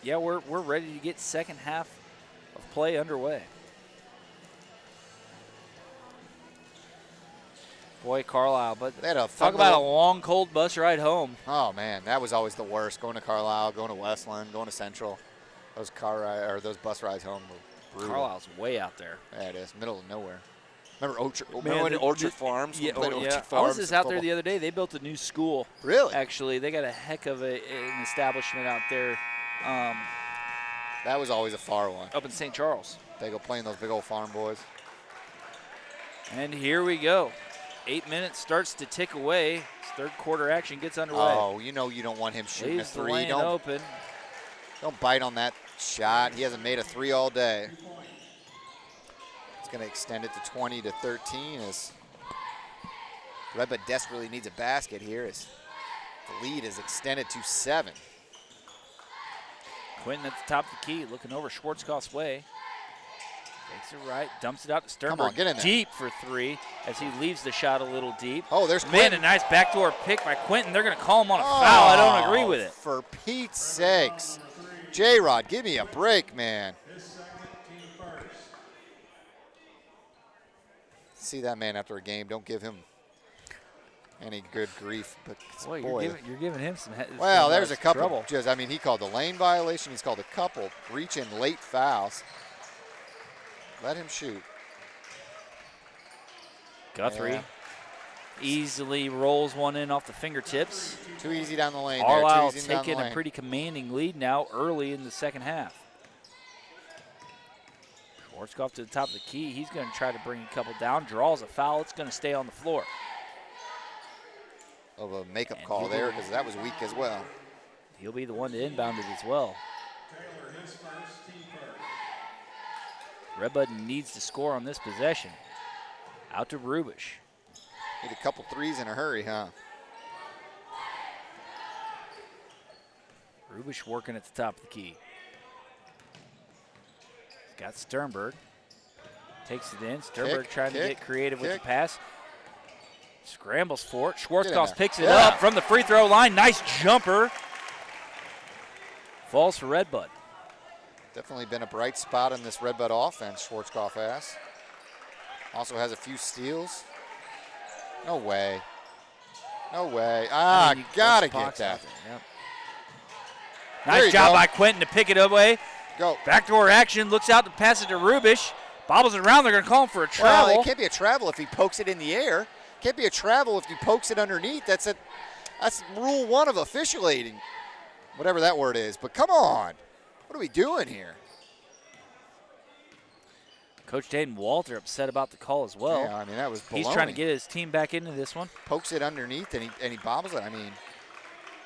Yeah, we're ready to get second half of play underway. Boy, Carlisle, but talk about a long, cold bus ride home. Oh, man, that was always the worst, going to Carlisle, going to Westland, going to Central. Those bus rides home were brutal. Carlisle's way out there. Yeah, it is, middle of nowhere. Remember Orchard Farms? Yeah, Orchard Farms I was just out there the other day. They built a new school. Really? Actually, they got a heck of an establishment out there. That was always a far one. Up in St. Charles. They go playing those big old farm boys. And here we go. 8 minutes starts to tick away. Third quarter action gets underway. Oh, you know you don't want him shooting Leaves a 3. The lane open. Don't bite on that shot. He hasn't made a 3 all day. He's going to extend it to 20 to 13 as Redbud desperately needs a basket here as the lead is extended to 7. Quentin at the top of the key, looking over Schwarzkopf's way. Takes it right, dumps it out to Sternberg. Come on, get in there. Deep for 3 as he leaves the shot a little deep. Oh, there's Quentin. A nice backdoor pick by Quentin. They're going to call him on a foul. I don't agree with it. For Pete's sakes. J-Rod, give me a break, man. See that man after a game. Don't give him any good grief. But boy, you're giving him some. Well, there's a couple. Trouble. He called the lane violation. He's called a couple reach-in late fouls. Let him shoot. Guthrie easily rolls one in off the fingertips. Too easy down the lane. Carlisle taking a pretty commanding lead now early in the second half. Schwarzkopf to the top of the key. He's going to try to bring a couple down. Draws a foul. It's going to stay on the floor. Of a makeup call there because that was weak as well. He'll be the one to inbound it as well. Redbud needs to score on this possession. Out to Rubish. Need a couple 3s in a hurry, huh? Rubish working at the top of the key. He's got Sternberg. Takes it in. Sternberg trying to get creative with the pass. Scrambles for it. Schwarzkopf picks it up from the free throw line. Nice jumper. Falls for Redbud. Definitely been a bright spot in this Redbud offense, Schwarzkopf has. Also has a few steals. No way. No way. Gotta get that. Yep. Nice job by Quentin to pick it away. Go. Backdoor action. Looks out to pass it to Rubish. Bobbles it around. They're going to call him for a travel. Well, it can't be a travel if he pokes it in the air. Can't be a travel if he pokes it underneath. That's rule 1 of officiating. Whatever that word is. But come on. What are we doing here? Coach Dayton Walter upset about the call as well. Yeah, I mean, that was baloney. He's trying to get his team back into this one. Pokes it underneath and he bobbles it. I mean,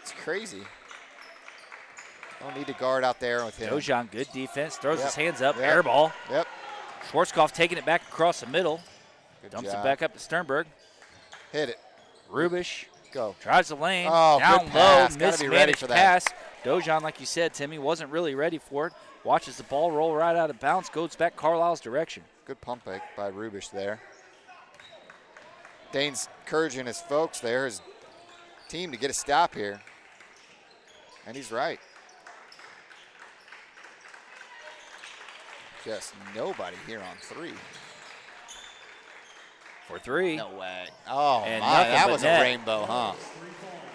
it's crazy. Don't need to guard out there with him. Dojan, good defense. Throws his hands up. Air ball. Yep. Schwarzkopf taking it back across the middle. Dumps it back up to Sternberg. Hit it. Rubish. Go. Tries the lane. Oh, down low. Mismanaged pass. Dojan, like you said, Timmy, wasn't really ready for it. Watches the ball roll right out of bounds. Goes back Carlisle's direction. Good pump by Rubish there. Dane's encouraging his folks there, his team, to get a stop here. And he's right. Just nobody here on 3. For 3. No way. Oh, and my, that was net. a rainbow, huh?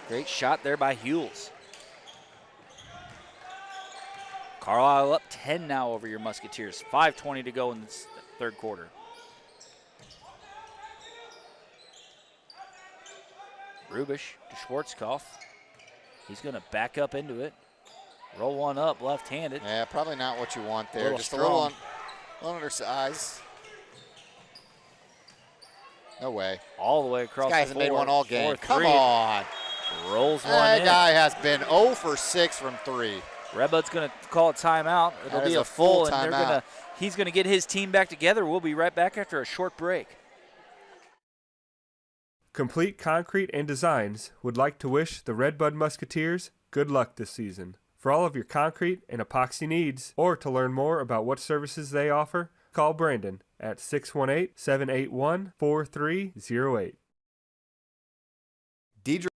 Great shot there by Hewells. Carlisle up 10 now over your Musketeers. 5:20 to go in this third quarter. Rubish to Schwarzkopf. He's going to back up into it. Roll one up left-handed. Yeah, probably not what you want there. Little Just strong. a little undersized. No way. All the way across This guy the hasn't made floor. one all game. 4-3. Come on. Rolls one That in. guy has been 0 for 6 from 3. Redbud's going to call a timeout. It'll That be is a a full and they're timeout. gonna. He's going to get his team back together. We'll be right back after a short break. Complete Concrete and Designs would like to wish the Redbud Musketeers good luck this season. For all of your concrete and epoxy needs, or to learn more about what services they offer, call Brandon at 618-781-4308. Deidre.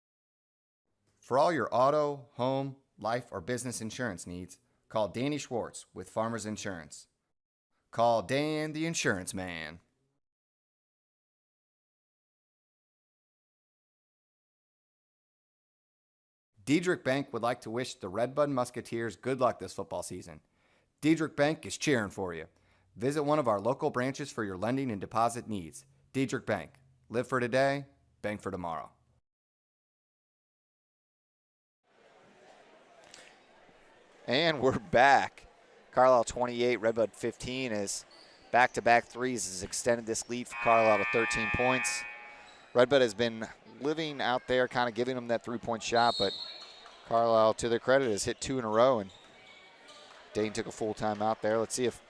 For all your auto, home, life, or business insurance needs, call Danny Schwartz with Farmers Insurance. Call Dan the Insurance Man. Diedrich Bank would like to wish the Redbud Musketeers good luck this football season. Diedrich Bank is cheering for you. Visit one of our local branches for your lending and deposit needs. Diedrich Bank. Live for today, bank for tomorrow. And we're back. Carlyle 28, Redbud 15 as back-to-back threes has extended this lead for Carlyle to 13 points. Redbud has been living out there, kind of giving them that three-point shot, but Carlyle, to their credit, has hit 2 in a row, and Dane took a full time out there. Let's see if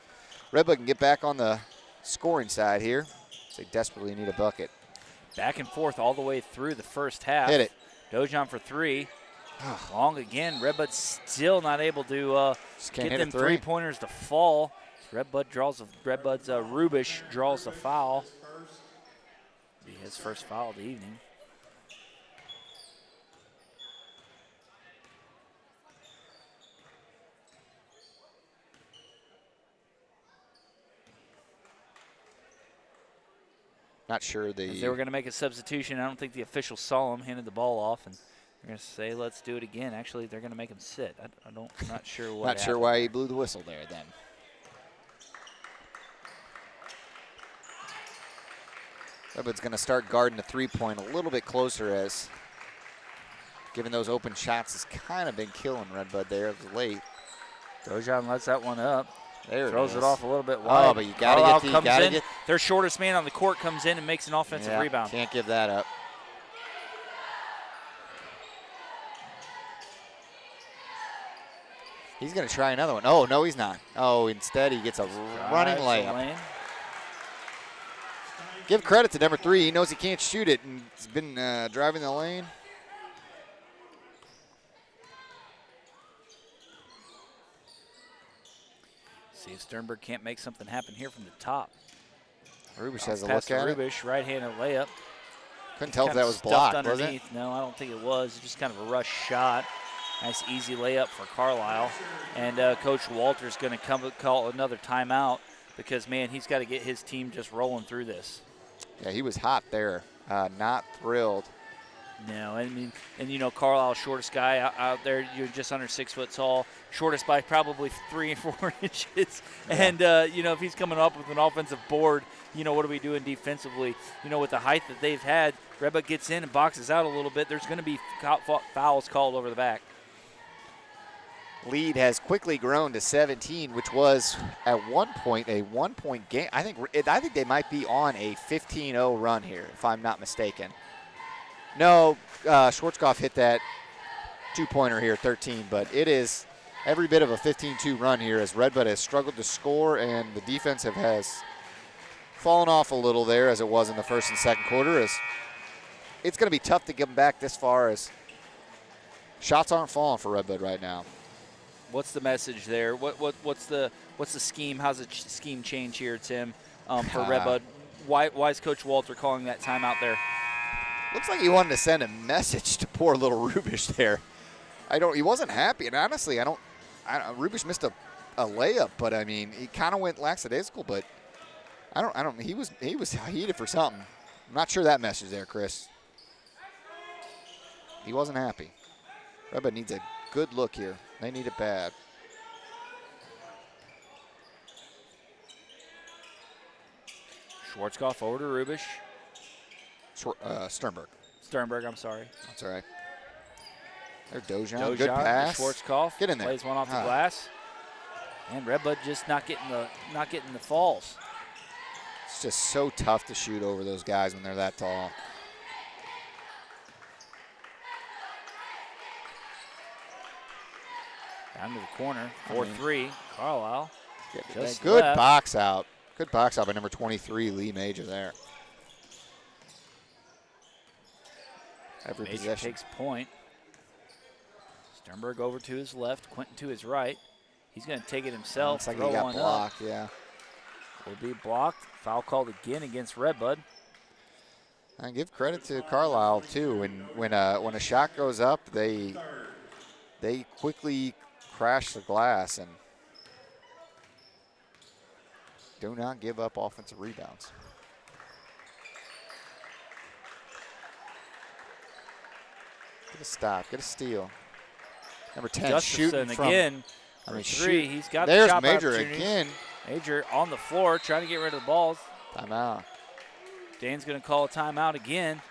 Redbud can get back on the scoring side here. They desperately need a bucket. Back and forth all the way through the first half. Hit it. Dojan for 3. Long again. Redbud still not able to get them three-pointers to fall. Redbud's Rubish draws the foul. Be his first foul of the evening. Not sure they were going to make a substitution. I don't think the officials saw him, handed the ball off, and they're going to say, let's do it again. Actually, they're going to make him sit. I'm not sure what Not sure why he blew the whistle there then. Redbud's going to start guarding the three-point a little bit closer, as giving those open shots has kind of been killing Redbud there of late. Dojan lets that one up. There Throws it off a little bit wide. Oh, but you got to get their shortest man on the court comes in and makes an offensive rebound. Can't give that up. He's going to try another one. Oh, no, he's not. Oh, instead he gets a running layup. Give credit to number 3. He knows he can't shoot it, and he's been driving the lane. See if Sternberg can't make something happen here from the top. Rubish has a look at it. Rubish, right-handed layup. Couldn't tell if that was blocked, was it? No, I don't think it was. It's just kind of a rush shot. Nice, easy layup for Carlyle. And Coach Walter's going to call another timeout because, man, he's got to get his team just rolling through this. Yeah, he was hot there. Not thrilled. No, I mean, and you know, Carlisle's shortest guy out there, you're just under 6 foot tall, shortest by probably 3 and 4 inches. Yeah. And, you know, if he's coming up with an offensive board, you know, what are we doing defensively? You know, with the height that they've had, Redbud gets in and boxes out a little bit. There's going to be fouls called over the back. Lead has quickly grown to 17, which was at one point a 1-point game. I think they might be on a 15-0 run here, if I'm not mistaken. No, Schwarzkopf hit that two-pointer here, 13, but it is every bit of a 15-2 run here as Redbud has struggled to score and the defense has fallen off a little there as it was in the first and second quarter. It's going to be tough to get them back this far as shots aren't falling for Redbud right now. What's the message there? What's the scheme? How's the scheme change here, Tim, for Redbud? Why is Coach Walter calling that timeout there? Looks like he wanted to send a message to poor little Rubish there. He wasn't happy, and honestly, Rubish missed a layup, but I mean, he kind of went lackadaisical, but he was heated for something. I'm not sure that message there, Chris. He wasn't happy. Redbud needs a good look here. They need it bad. Schwarzkopf over to Rubish. Sternberg. Sternberg, I'm sorry. That's all right. There's Dojan. Good pass. Schwarzkopf Get in there. Plays one off the glass. And Redbud just not getting the falls. It's just so tough to shoot over those guys when they're that tall. Down to the corner. 4-3. Carlyle. Just Good left. box out. Good box out by number 23, Lee Major there. Every Major possession. takes point. Sternberg over to his left. Quentin to his right. He's going to take it himself. Looks like throw he got one blocked, up. yeah. Will be blocked. Foul called again against Redbud. And give credit to Carlyle too. When a shot goes up, they quickly crash the glass and do not give up offensive rebounds. Get a stop. Get a steal. Number 10 Gustafson shooting from again. I mean, three. shoot. He's got There's the shot Major opportunities. again. Major on the floor trying to get rid of the balls. Timeout. Dane's going to call a timeout again.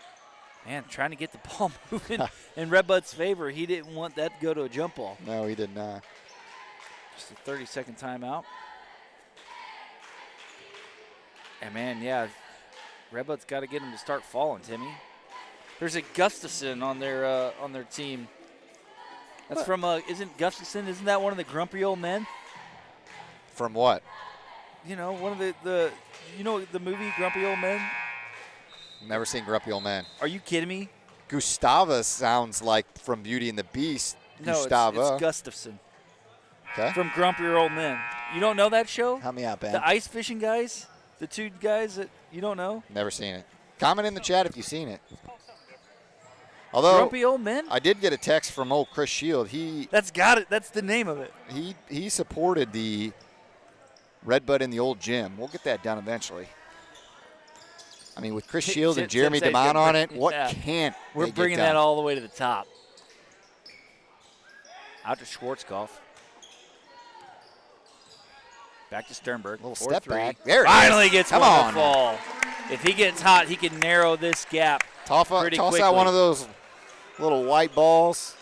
Man, trying to get the ball moving in Redbud's favor. He didn't want that to go to a jump ball. No, he did not. Just a 30-second timeout. And, man, yeah, Redbud's got to get him to start falling, Timmy. There's a Gustafson on their team. That's from isn't that one of the grumpy old men? From what? You know, one of the movie Grumpy Old Men? Never seen Grumpy Old Man. Are you kidding me? Gustava sounds like from Beauty and the Beast. No, Gustava. it's Gustafson. Okay. From Grumpier Old Men. You don't know that show? Help me out, Ben. The ice fishing guys? The two guys that you don't know? Never seen it. Comment in the chat if you've seen it. Although Grumpy Old Men? I did get a text from old Chris Shield. That's got it. That's the name of it. He supported the Redbud in the old gym. We'll get that done eventually. I mean, with Chris Shield and Jeremy DeMont on it, what can't We're they get bringing done? that all the way to the top. Out to Schwarzkopf. Back to Sternberg. Little 4-3. step back. There it Finally is. gets Come one on. to fall. If he gets hot, he can narrow this gap pretty Toss quickly. out one of those little white balls.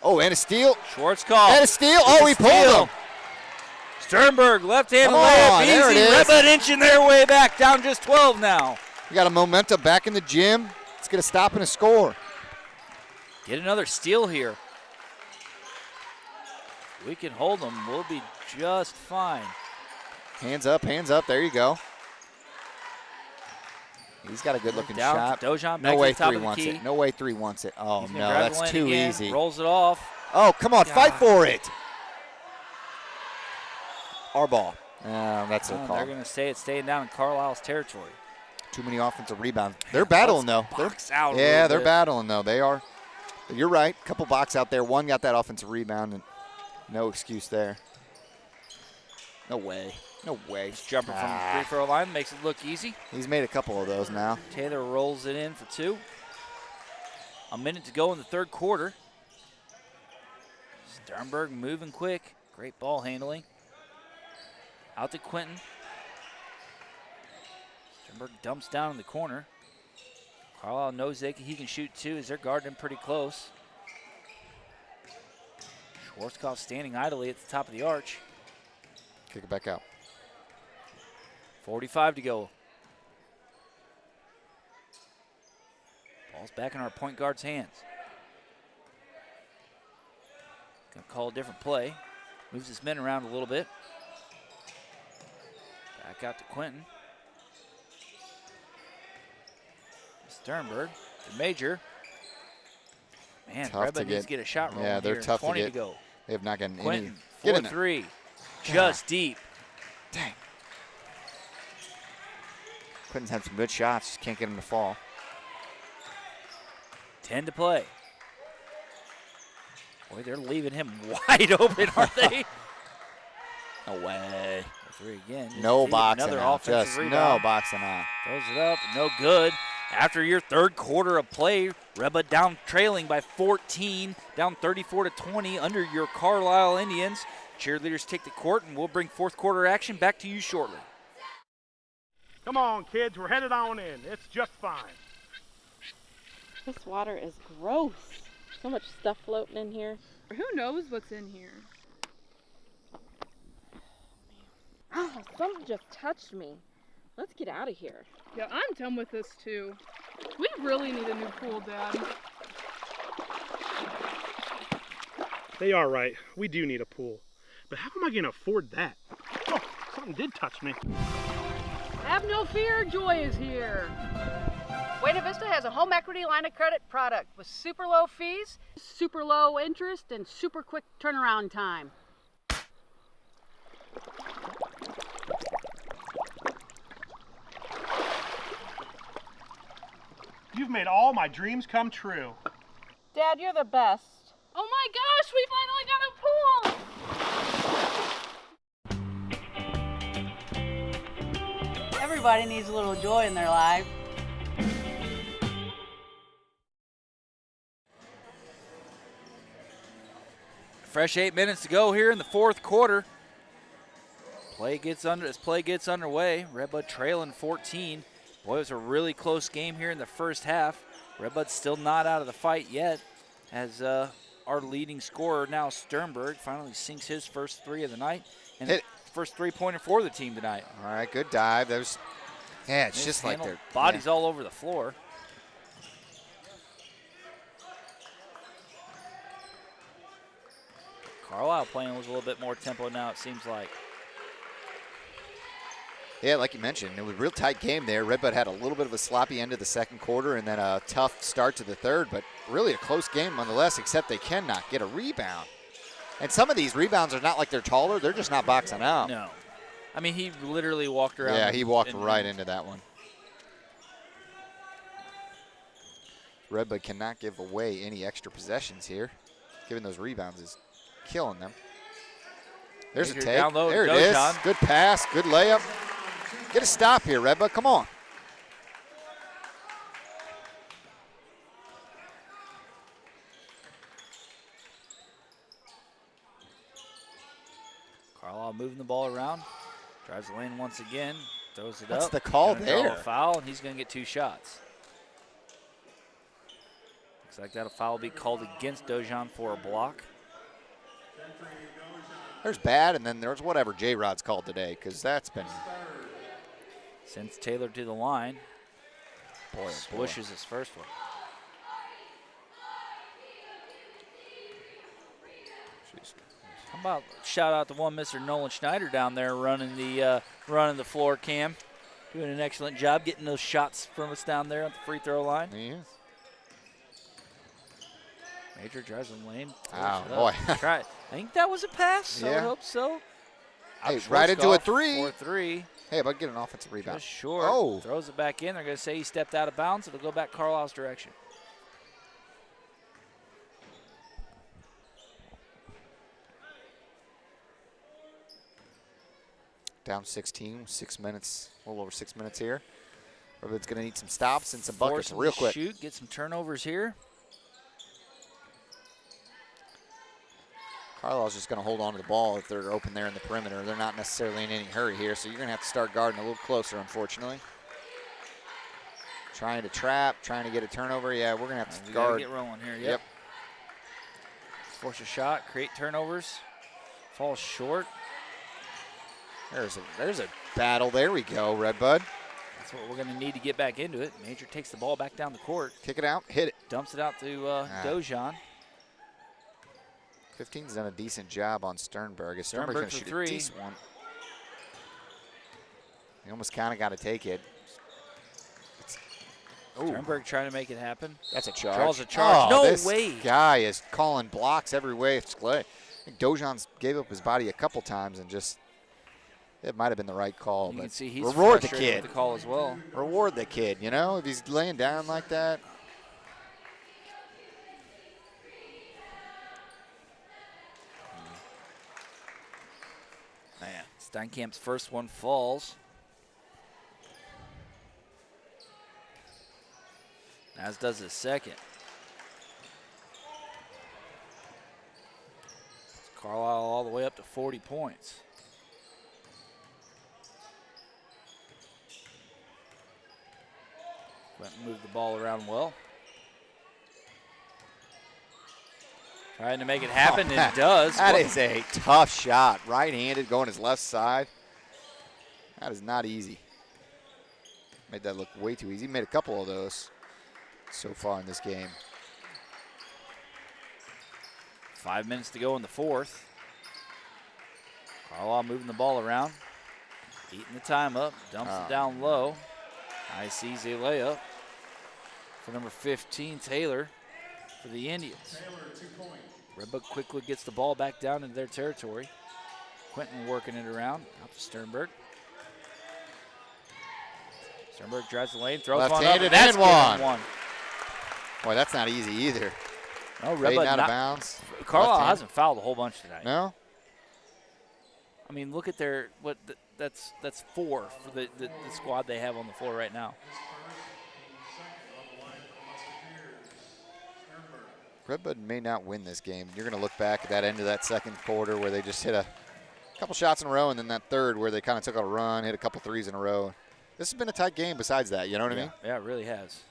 Oh, and a steal. Schwarzkopf. And a steal. Oh, he pulled him. Sternberg, left-handed Come layup, on, there it easy. is. Redbud inching their way back, down just 12 now. We got a momentum back in the gym. It's going to stop and a score. Get another steal here. We can hold them. We'll be just fine. Hands up, hands up. There you go. He's got a good-looking Down shot. to Dojan, back No to way the top 3 of the wants key. it. No way 3 wants it. Oh, He's gonna no, grab that's the lane too again, easy. Rolls it off. Oh, come on, fight God. for it. Our ball. That's a call. They're going to say it's staying down in Carlisle's territory. Too many offensive rebounds. They're battling, though. Box out a Yeah, little they're bit. battling, though. They are. But you're right. Couple box out there. One got that offensive rebound, and no excuse there. No way. No way. Just jumping from the free throw line makes it look easy. He's made a couple of those now. Taylor rolls it in for 2. A minute to go in the third quarter. Sternberg moving quick. Great ball handling. Out to Quentin. Sternberg dumps down in the corner. Carlisle knows he can shoot 2 as they're guarding him pretty close. Schwarzkopf standing idly at the top of the arch. Kick it back out. 45 to go. Ball's back in our point guard's hands. Gonna call a different play. Moves his men around a little bit. Back out to Quentin. Sternberg to Major. Man, Tough Redbud to needs to get a shot rolling Yeah, they're here. tough 20 to get. go. They have not gotten Quentin, any. Get in there. 4-3. Just deep. Dang. Quentin's had some good shots. Just can't get him to fall. 10 to play. Boy, they're leaving him wide open, aren't they? No way. 3 again. Just No deep. boxing Another out. offensive Just rebound. no boxing out. Throws it up, no good. After your third quarter of play, Redbud down trailing by 14, down 34-20 under your Carlyle Indians. Cheerleaders take the court, and we'll bring fourth quarter action back to you shortly. Come on, kids, we're headed on in. It's just fine. This water is gross. So much stuff floating in here. Who knows what's in here? Oh, something just touched me. Let's get out of here. Yeah, I'm done with this too. We really need a new pool, Dad. They are right. We do need a pool. But how am I going to afford that? Oh, something did touch me. Have no fear, Joy is here. Buena Vista has a home equity line of credit product with super low fees, super low interest, and super quick turnaround time. You've made all my dreams come true. Dad, you're the best. Oh my gosh, we finally got a pool! Everybody needs a little joy in their life. Fresh 8 minutes to go here in the fourth quarter. As play gets underway, Redbud trailing 14. Boy, it was a really close game here in the first half. Redbud's still not out of the fight yet, as our leading scorer now, Sternberg, finally sinks his first three of the night. And first three-pointer for the team tonight. All right, good dive. That was, yeah, it's just like their bodies all over the floor. Carlyle playing with a little bit more tempo now, it seems like. Yeah, like you mentioned, it was a real tight game there. Redbud had a little bit of a sloppy end of the second quarter and then a tough start to the third, but really a close game nonetheless, except they cannot get a rebound. And some of these rebounds are not like they're taller, they're just not boxing out. No. I mean, he literally walked around. Yeah, he walked right into that one. Redbud cannot give away any extra possessions here. Giving those rebounds is killing them. There's a take. There it is. Good pass, good layup. Get a stop here, Redbud. Come on. Carlyle moving the ball around. Drives the lane once again. Throws it up. That's the call there. Draw a foul, and he's going to get 2 shots. Looks like that foul will be called against Dojan for a block. There's bad, and then there's whatever J-Rod's called today, because that's been... Sends Taylor to the line. Boy, Swishes his first one. How about shout out to one Mr. Nolan Schneider down there running the floor cam. Doing an excellent job getting those shots from us down there at the free throw line. He is. Major drives in lane. Oh, boy. I think that was a pass, so I Yeah. hope so. Hey, right into a three. 4-3. Hey, about get an offensive rebound. Just short. Oh. Throws it back in. They're going to say he stepped out of bounds. It'll go back Carlisle's direction. Down 16, 6 minutes, a little over 6 minutes here. Redbud's going to need some stops and some buckets Forcing real to quick. Shoot, get some turnovers here. Carlisle's just going to hold on to the ball if they're open there in the perimeter. They're not necessarily in any hurry here, so you're going to have to start guarding a little closer, unfortunately. Trying to trap, trying to get a turnover. Yeah, we're going to have to guard. Get rolling here. Yep. Force a shot, create turnovers. Falls short. There's a battle. There we go, Redbud. That's what we're going to need to get back into it. Major takes the ball back down the court. Kick it out, hit it. Dumps it out to Dojan. 15's done a decent job on Sternberg. Sternberg's going to shoot a decent one. He almost kind of got to take it. Sternberg trying to make it happen. That's a charge. Draws a charge. Oh, no this way. Guy is calling blocks every way. It's I think Dojan's gave up his body a couple times and just, it might have been the right call. You but can see he's reward the frustrated kid. with the call as well. Reward the kid, you know, if he's laying down like that. Man, Steinkamp's first one falls. As does his second. Carlisle all the way up to 40 points. Went and moved the ball around well. Trying to make it happen, and it does. That is a tough shot. Right-handed, going his left side. That is not easy. Made that look way too easy. Made a couple of those so far in this game. 5 minutes to go in the fourth. Carlyle moving the ball around. Eating the time up. Dumps it down low. Nice easy layup for number 15, Taylor, for the Indians. Redbud quickly gets the ball back down into their territory. Quentin working it around. Out to Sternberg. Sternberg drives the lane, throws one up, and that's one. Boy, that's not easy either. No, Redbud out of bounds. Carlyle hasn't fouled a whole bunch tonight. No? I mean, look at their that's 4 for the squad they have on the floor right now. Redbud may not win this game. You're going to look back at that end of that second quarter where they just hit a couple shots in a row, and then that third where they kind of took a run, hit a couple threes in a row. This has been a tight game besides that, you know what I mean? Yeah, it really has.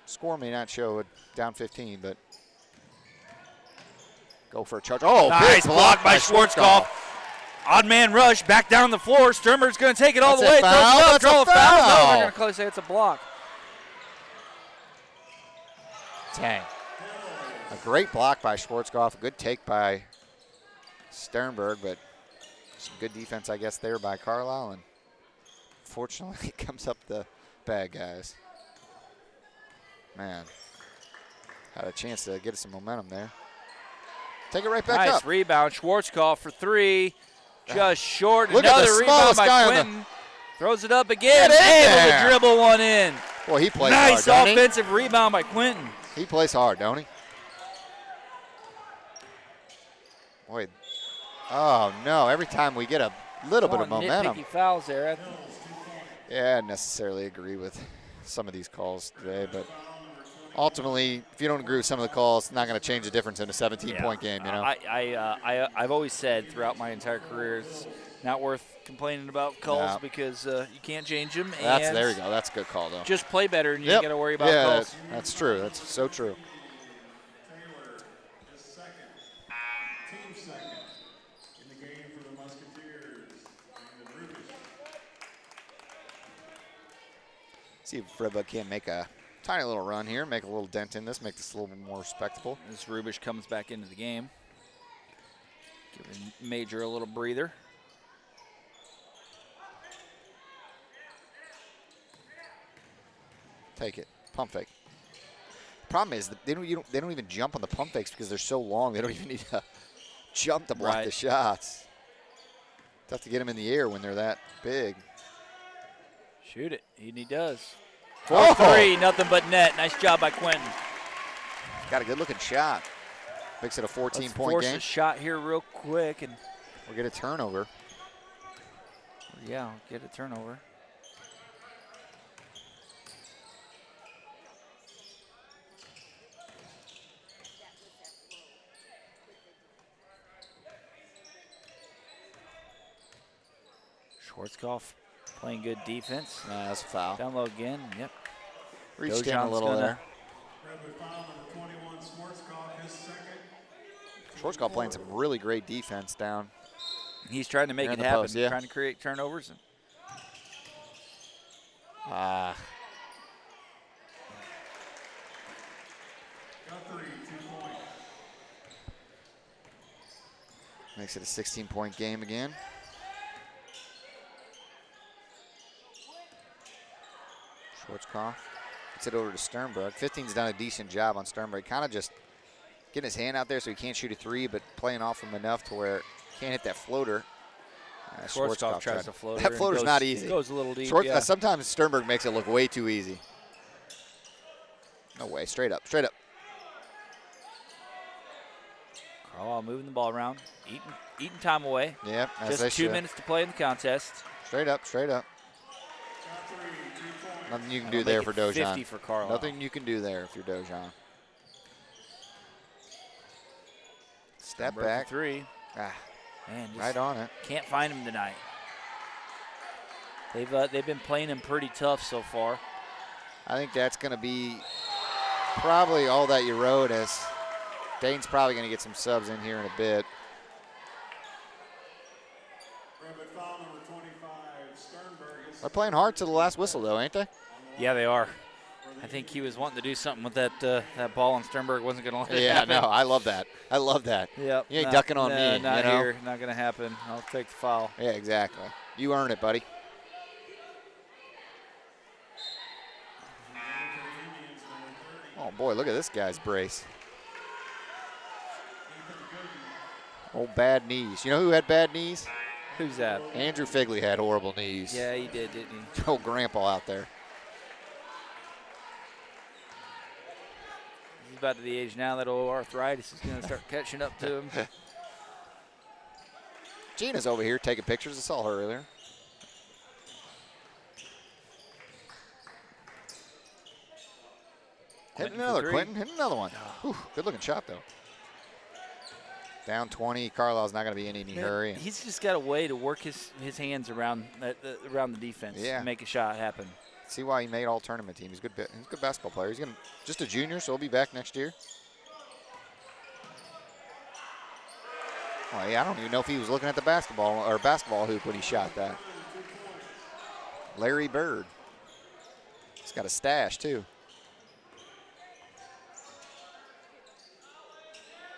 Score may not show it down 15, but go for a charge. Oh, nice block by Schwarzkopf. Odd man rush, back down the floor. Sternberg's going to take it all the way. Throws it up, draw a foul. No, they're going to close say it's a block. Dang. A great block by Schwarzkopf. A good take by Sternberg, but some good defense, I guess, there by Carlyle. And fortunately, it comes up the bad guys. Man, had a chance to get some momentum there. Take it right back up. Nice rebound. Schwarzkopf for 3. Just short. Look at the Another rebound smallest by guy Quentin. Throws it up again. Get in Able there. to dribble one in. Boy, he plays nice hard, don't he? offensive rebound by Quentin. He plays hard, don't he? Boy, oh no! Every time we get a little bit of momentum. Nitpicky fouls there. Yeah, I necessarily agree with some of these calls today, but ultimately, if you don't agree with some of the calls, it's not going to change the difference in a 17-point game. You know. I've always said throughout my entire career, it's not worth complaining about calls because you can't change them. There you go. That's a good call, though. Just play better, and you ain't got to worry about calls. That's true. That's so true. See if Redbud can make a tiny little run here, make a little dent in this, make this a little bit more respectable. As Rubish comes back into the game, giving Major a little breather. Take it, pump fake. Problem is that they don't even jump on the pump fakes because they're so long. They don't even need to jump to block the shots. Tough to get them in the air when they're that big. Shoot it, and he does. 4-3, nothing but net. Nice job by Quentin. Got a good-looking shot. Makes it a 14-point game. Force a shot here real quick, and we'll get a turnover. Yeah, get a turnover. Schwarzkopf playing good defense. That's a foul. Down low again. Yep. Reached in a little there. Schwarzkopf playing some really great defense down. He's trying to make it happen. Trying to create turnovers. Makes it a 16-point game again. Schwarzkopf gets it over to Sternberg. 15's done a decent job on Sternberg. Kind of just getting his hand out there so he can't shoot a 3, but playing off him enough to where he can't hit that floater. Schwarzkopf tries to float. That floater's not easy. It goes a little deep, Sometimes Sternberg makes it look way too easy. No way. Straight up. Straight up. Carlyle moving the ball around. Eating time away. Yeah, just 2 minutes to play in the contest. Straight up. Straight up. Nothing you can do there for Dojan. 50 for Carlyle. Nothing you can do there if you're Dojan. Step back. 3. Man, right on it. Can't find him tonight. They've been playing him pretty tough so far. I think that's going to be probably all that you wrote as Dane's probably going to get some subs in here in a bit. They're playing hard to the last whistle, though, ain't they? Yeah, they are. I think he was wanting to do something with that ball, and Sternberg wasn't going to let it happen. Yeah, no, I love that. I love that. Yep. You ain't ducking on me. Not you know? here. Not going to happen. I'll take the foul. Yeah, exactly. You earn it, buddy. Oh, boy, look at this guy's brace. Oh, bad knees. You know who had bad knees? Who's that? Andrew Figley had horrible knees. Yeah, he did, didn't he? Old grandpa out there. He's about to the age now that old arthritis is going to start catching up to him. Gina's over here taking pictures. I saw her earlier. Hit another, Quentin. Hit another one. Whew, good-looking shot, though. Down 20. Carlisle's not going to be in any hurry. He's just got a way to work his hands around the defense and make a shot happen. See why he made all-tournament team. He's a good basketball player. He's just a junior, so he'll be back next year. Well, yeah, I don't even know if he was looking at the basketball hoop when he shot that. Larry Bird. He's got a stash, too.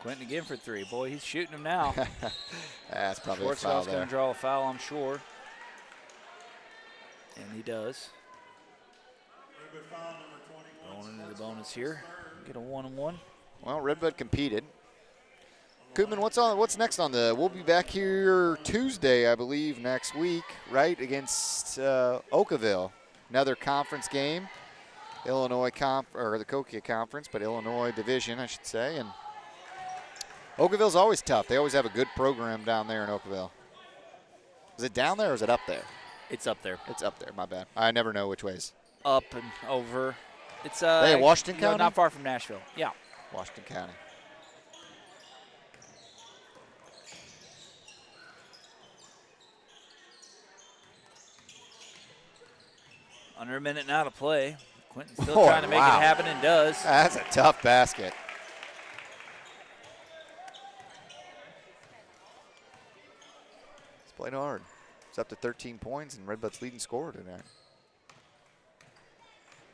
Quentin again for three. Boy, he's shooting them now. That's probably a foul there. Going to draw a foul, I'm sure. And he does. Going into the bonus here. Get a 1-on-1. Well, Redbud competed. Koopman, what's next on the? We'll be back here Tuesday, I believe, next week, right, against Oakville. Another conference game. Illinois or the Kokia Conference, but Illinois Division, I should say. And Oakville's always tough. They always have a good program down there in Oakville. Is it down there or is it up there? It's up there. It's up there. My bad. I never know which ways. Up and over. It's Washington County? Not far from Nashville. Yeah. Washington County. Under a minute now to play. Quentin's still trying to make it happen and does. That's a tough basket. He's played hard. It's up to 13 points, and Redbud's leading scorer tonight.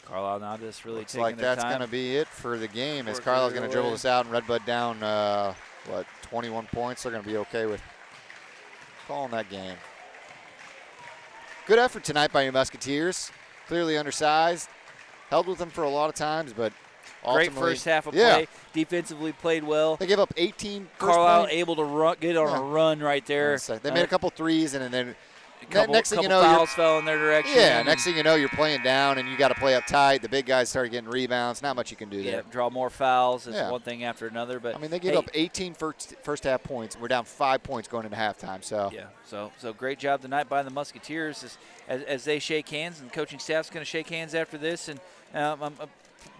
Carlyle now just really looks taking like their that's time. going to be it for the game as Carlisle's going to dribble this out and Redbud down, 21 points. They're going to be okay with calling that game. Good effort tonight by your Musketeers. Clearly undersized. Held with them for a lot of times, but great first half of play. Defensively played well. They gave up 18. Carlyle able to get on a run right there. They made a couple threes, and then next thing you know, fouls fell in their direction. Yeah, next thing you know, you're playing down, and you got to play up tight. The big guys started getting rebounds. Not much you can do there. Yeah, draw more fouls. It's one thing after another. But I mean, they gave up 18 first half points. We're down 5 points going into halftime. So yeah, so great job tonight by the Musketeers as they shake hands, and the coaching staff's going to shake hands after this. And a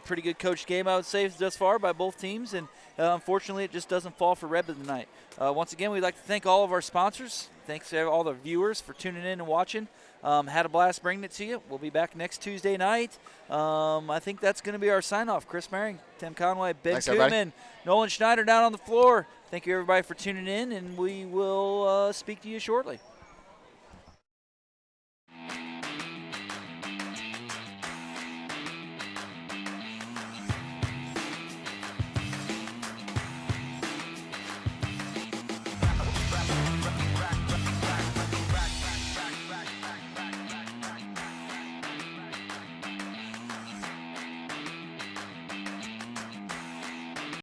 pretty good coached game, I would say, thus far by both teams. And unfortunately, it just doesn't fall for Redbud tonight. Once again, we'd like to thank all of our sponsors. Thanks to all the viewers for tuning in and watching. Had a blast bringing it to you. We'll be back next Tuesday night. I think that's going to be our sign-off. Chris Maring, Tim Conway, Ben Koopman, Nolan Schneider down on the floor. Thank you, everybody, for tuning in, and we will speak to you shortly.